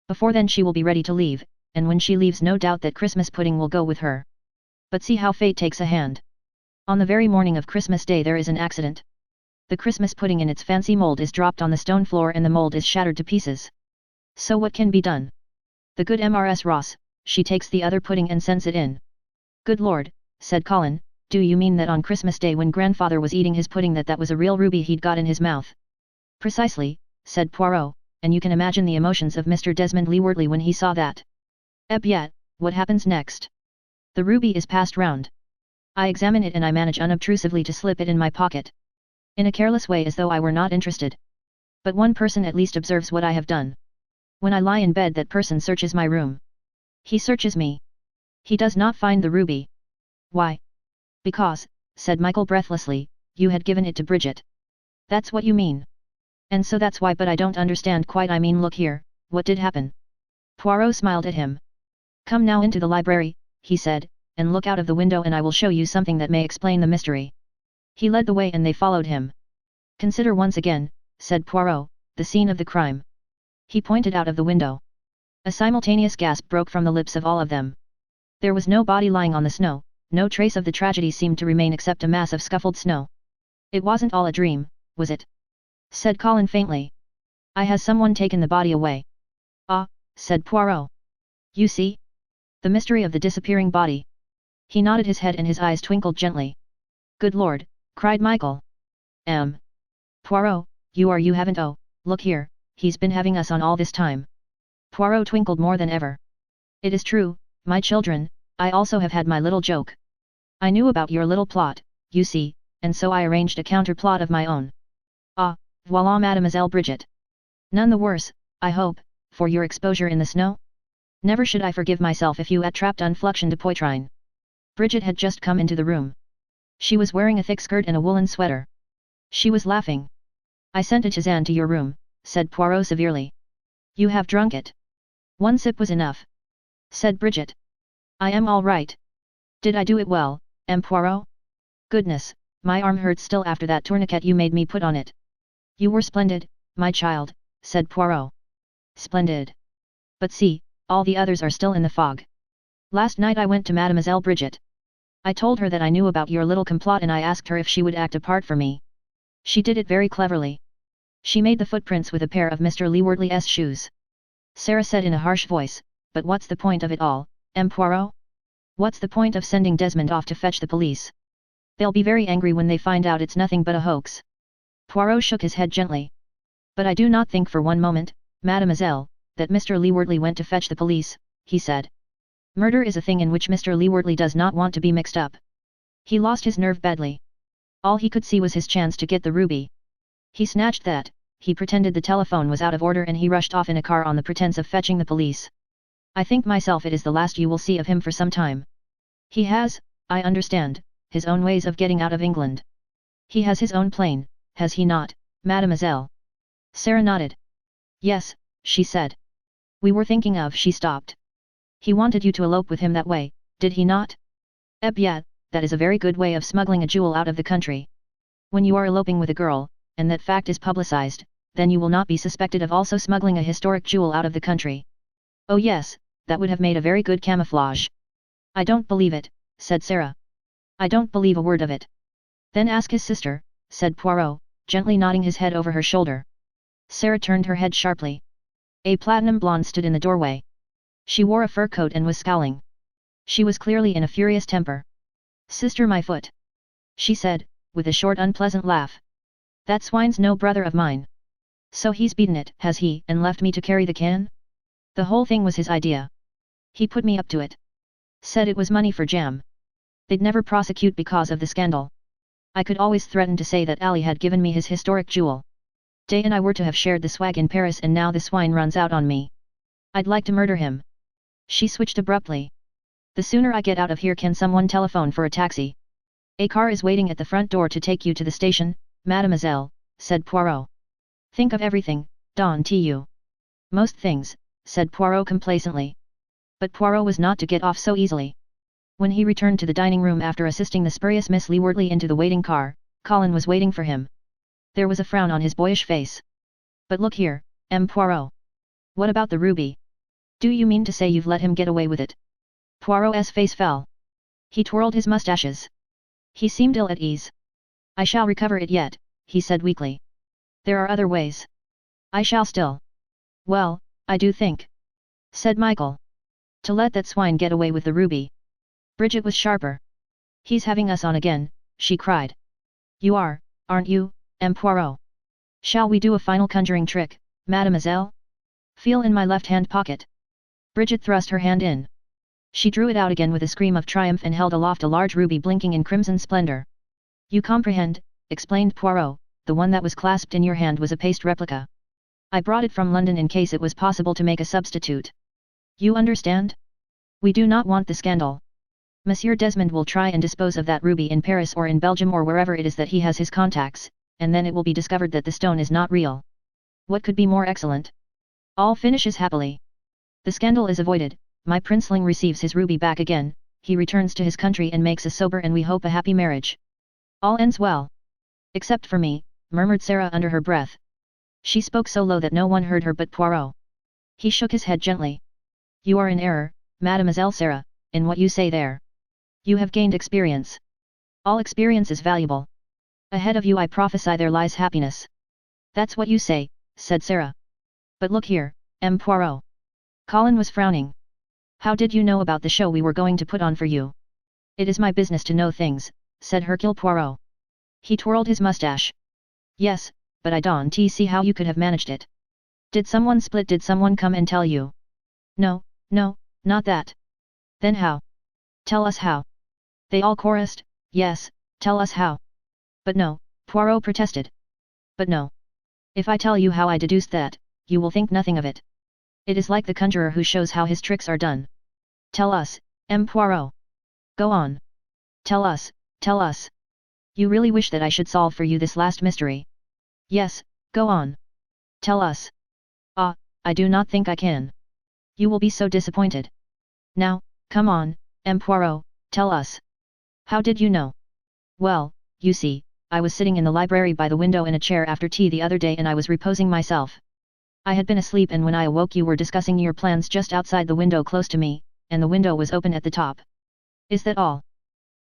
S1: Before then she will be ready to leave, and when she leaves no doubt that Christmas pudding will go with her. But see how fate takes a hand. On the very morning of Christmas Day there is an accident. The Christmas pudding in its fancy mold is dropped on the stone floor and the mold is shattered to pieces. So what can be done? The good Mrs. Ross, she takes the other pudding and sends it in. Good Lord, said Colin, do you mean that on Christmas Day when grandfather was eating his pudding that was a real ruby he'd got in his mouth? Precisely, said Poirot, and you can imagine the emotions of Mr. Desmond Leewardly when he saw that. Eh bien, what happens next? The ruby is passed round. I examine it and I manage unobtrusively to slip it in my pocket. In a careless way as though I were not interested. But one person at least observes what I have done. When I lie in bed that person searches my room. He searches me. He does not find the ruby. Why? Because, said Michael breathlessly, you had given it to Bridget. That's what you mean. And so that's why, but I don't understand quite. I mean, look here, what did happen? Poirot smiled at him. Come now into the library, he said, and look out of the window and I will show you something that may explain the mystery. He led the way and they followed him. Consider once again, said Poirot, the scene of the crime. He pointed out of the window. A simultaneous gasp broke from the lips of all of them. There was no body lying on the snow, no trace of the tragedy seemed to remain except a mass of scuffled snow. It wasn't all a dream, was it? Said Colin faintly. Has someone taken the body away? Ah, said Poirot. You see? The mystery of the disappearing body. He nodded his head and his eyes twinkled gently. Good Lord, cried Michael. Poirot, you haven't, oh, look here, he's been having us on all this time. Poirot twinkled more than ever. It is true, my children, I also have had my little joke. I knew about your little plot, you see, and so I arranged a counter plot of my own. Ah, Voila, Mademoiselle Bridget. None the worse, I hope, for your exposure in the snow? Never should I forgive myself if you attrapped unfluxion de poitrine. Bridget had just come into the room. She was wearing a thick skirt and a woolen sweater. She was laughing. I sent a tisane to your room, said Poirot severely. You have drunk it. One sip was enough, said Bridget. I am all right. Did I do it well, M. Poirot? Goodness, my arm hurts still after that tourniquet you made me put on it. You were splendid, my child, said Poirot. Splendid. But see, all the others are still in the fog. Last night I went to Mademoiselle Bridget. I told her that I knew about your little complot and I asked her if she would act a part for me. She did it very cleverly. She made the footprints with a pair of Mr. Leewardly's shoes. Sarah said in a harsh voice, but what's the point of it all, M. Poirot? What's the point of sending Desmond off to fetch the police? They'll be very angry when they find out it's nothing but a hoax. Poirot shook his head gently. But I do not think for one moment, mademoiselle, that Mr. Leewardly went to fetch the police, he said. Murder is a thing in which Mr. Leewardly does not want to be mixed up. He lost his nerve badly. All he could see was his chance to get the ruby. He snatched that, he pretended the telephone was out of order and he rushed off in a car on the pretense of fetching the police. I think myself it is the last you will see of him for some time. He has, I understand, his own ways of getting out of England. He has his own plane, has he not, mademoiselle? Sarah nodded. Yes, she said. We were thinking of. She stopped. He wanted you to elope with him that way, did he not? Yeah, that is a very good way of smuggling a jewel out of the country. When you are eloping with a girl, and that fact is publicized, then you will not be suspected of also smuggling a historic jewel out of the country. Oh yes, that would have made a very good camouflage. I don't believe it, said Sarah. I don't believe a word of it. Then ask his sister, said Poirot, gently nodding his head over her shoulder. Sarah turned her head sharply. A platinum blonde stood in the doorway. She wore a fur coat and was scowling. She was clearly in a furious temper. Sister, my foot, she said, with a short unpleasant laugh. That swine's no brother of mine. So he's beaten it, has he, and left me to carry the can? The whole thing was his idea. He put me up to it. Said it was money for jam. They'd never prosecute because of the scandal. I could always threaten to say that Ali had given me his historic jewel. Day and I were to have shared the swag in Paris and now the swine runs out on me. I'd like to murder him. She switched abruptly. The sooner I get out of here. Can someone telephone for a taxi? A car is waiting at the front door to take you to the station, mademoiselle, said Poirot. Think of everything, don't you? Most things, said Poirot complacently. But Poirot was not to get off so easily. When he returned to the dining room after assisting the spurious Miss Leewardly into the waiting car, Colin was waiting for him. There was a frown on his boyish face. But look here, M. Poirot. What about the ruby? Do you mean to say you've let him get away with it? Poirot's face fell. He twirled his mustaches. He seemed ill at ease. I shall recover it yet, he said weakly. There are other ways. I shall still. Well, I do think, said Michael. To let that swine get away with the ruby. Bridget was sharper. He's having us on again, she cried. You are, aren't you, M. Poirot? Shall we do a final conjuring trick, mademoiselle? Feel in my left-hand pocket. Bridget thrust her hand in. She drew it out again with a scream of triumph and held aloft a large ruby blinking in crimson splendor. You comprehend, explained Poirot, the one that was clasped in your hand was a paste replica. I brought it from London in case it was possible to make a substitute. You understand? We do not want the scandal. Monsieur Desmond will try and dispose of that ruby in Paris or in Belgium or wherever it is that he has his contacts, and then it will be discovered that the stone is not real. What could be more excellent? All finishes happily. The scandal is avoided, my princeling receives his ruby back again, he returns to his country and makes a sober and we hope a happy marriage. All ends well. Except for me, murmured Sarah under her breath. She spoke so low that no one heard her but Poirot. He shook his head gently. You are in error, Mademoiselle Sarah, in what you say there. You have gained experience. All experience is valuable. Ahead of you I prophesy there lies happiness. That's what you say, said Sarah. But look here, M. Poirot. Colin was frowning. How did you know about the show we were going to put on for you? It is my business to know things, said Hercule Poirot. He twirled his mustache. Yes, but I don't see how you could have managed it. Did someone split? Did someone come and tell you? No, not that. Then how? Tell us how. They all chorused, yes, tell us how. But no, Poirot protested. But no. If I tell you how I deduced that, you will think nothing of it. It is like the conjurer who shows how his tricks are done. Tell us, M. Poirot. Go on. Tell us, tell us. You really wish that I should solve for you this last mystery? Yes, go on. Tell us. Ah, I do not think I can. You will be so disappointed. Now, come on, M. Poirot, tell us. How did you know? Well, you see, I was sitting in the library by the window in a chair after tea the other day and I was reposing myself. I had been asleep and when I awoke you were discussing your plans just outside the window close to me, and the window was open at the top. Is that all?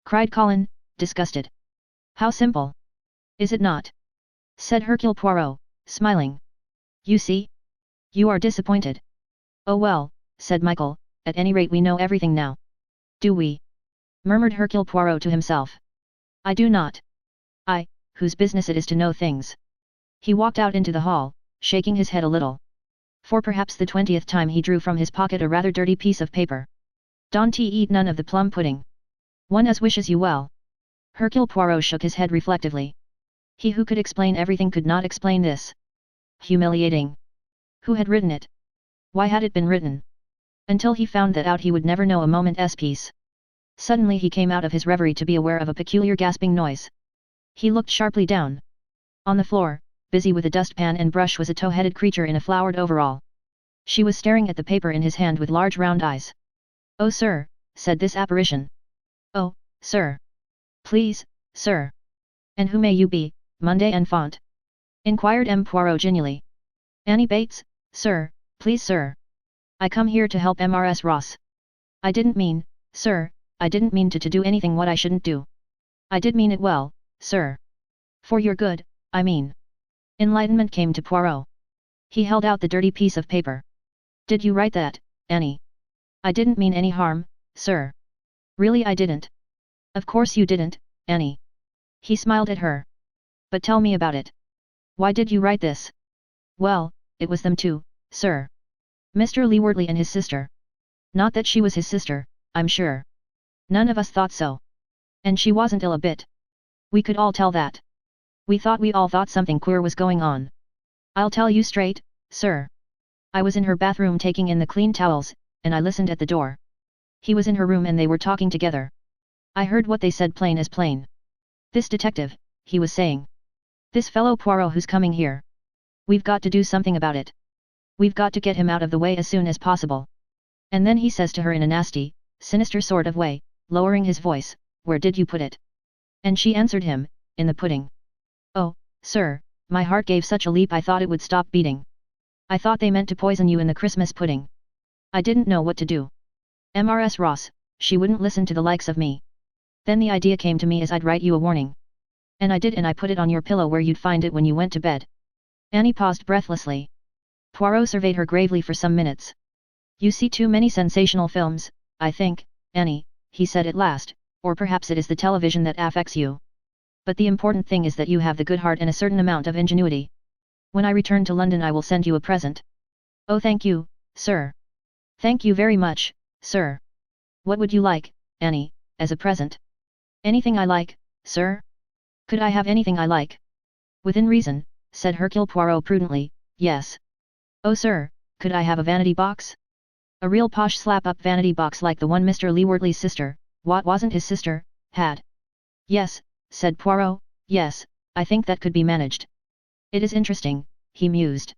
S1: Cried Colin, disgusted. How simple. Is it not? Said Hercule Poirot, smiling. You see? You are disappointed. Oh well, said Michael, at any rate we know everything now. Do we? Murmured Hercule Poirot to himself. I do not. I, whose business it is to know things. He walked out into the hall, shaking his head a little. For perhaps the 20th time he drew from his pocket a rather dirty piece of paper. Don't eat none of the plum pudding. One as wishes you well. Hercule Poirot shook his head reflectively. He who could explain everything could not explain this. Humiliating. Who had written it? Why had it been written? Until he found that out he would never know a moment's peace. Suddenly he came out of his reverie to be aware of a peculiar gasping noise. He looked sharply down. On the floor, busy with a dustpan and brush was a tow-headed creature in a flowered overall. She was staring at the paper in his hand with large round eyes. Oh sir, said this apparition. Oh, sir. Please, sir. And who may you be, Monday Enfant? Inquired M. Poirot genially. Annie Bates, sir, please sir. I come here to help Mrs. Ross. I didn't mean, sir, I didn't mean to do anything what I shouldn't do. I did mean it well, sir. For your good, I mean. Enlightenment came to Poirot. He held out the dirty piece of paper. Did you write that, Annie? I didn't mean any harm, sir. Really I didn't. Of course you didn't, Annie. He smiled at her. But tell me about it. Why did you write this? Well, it was them two, sir. Mr. Leewardly and his sister. Not that she was his sister, I'm sure. None of us thought so. And she wasn't ill a bit. We could all tell that. We all thought something queer was going on. I'll tell you straight, sir. I was in her bathroom taking in the clean towels, and I listened at the door. He was in her room and they were talking together. I heard what they said plain as plain. This detective, he was saying. This fellow Poirot who's coming here. We've got to do something about it. We've got to get him out of the way as soon as possible. And then he says to her in a nasty, sinister sort of way, lowering his voice, where did you put it? And she answered him, in the pudding. Oh, sir, my heart gave such a leap I thought it would stop beating. I thought they meant to poison you in the Christmas pudding. I didn't know what to do. Mrs. Ross, she wouldn't listen to the likes of me. Then the idea came to me as I'd write you a warning. And I did, and I put it on your pillow where you'd find it when you went to bed. Annie paused breathlessly. Poirot surveyed her gravely for some minutes. You see too many sensational films, I think, Annie, he said at last, or perhaps it is the television that affects you. But the important thing is that you have the good heart and a certain amount of ingenuity. When I return to London I will send you a present. Oh thank you, sir. Thank you very much, sir. What would you like, Annie, as a present? Anything I like, sir? Could I have anything I like? Within reason, said Hercule Poirot prudently, yes. Oh sir, could I have a vanity box? A real posh slap-up vanity box like the one Mr. Leewardly's sister, what wasn't his sister, had? Yes, said Poirot, yes, I think that could be managed. It is interesting, he mused.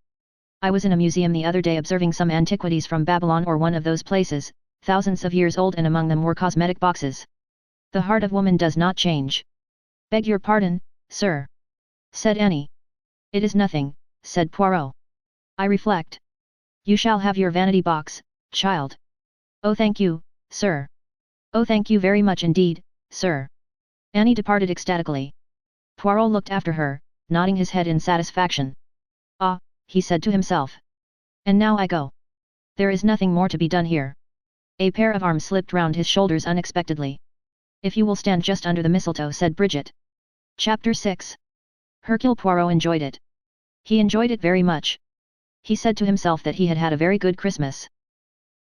S1: I was in a museum the other day observing some antiquities from Babylon or one of those places, thousands of years old, and among them were cosmetic boxes. The heart of woman does not change. Beg your pardon, sir, said Annie. It is nothing, said Poirot. I reflect. You shall have your vanity box, child. Oh thank you, sir. Oh thank you very much indeed, sir. Annie departed ecstatically. Poirot looked after her, nodding his head in satisfaction. Ah, he said to himself. And now I go. There is nothing more to be done here. A pair of arms slipped round his shoulders unexpectedly. If you will stand just under the mistletoe, said Bridget. Chapter 6. Hercule Poirot enjoyed it. He enjoyed it very much. He said to himself that he had had a very good Christmas.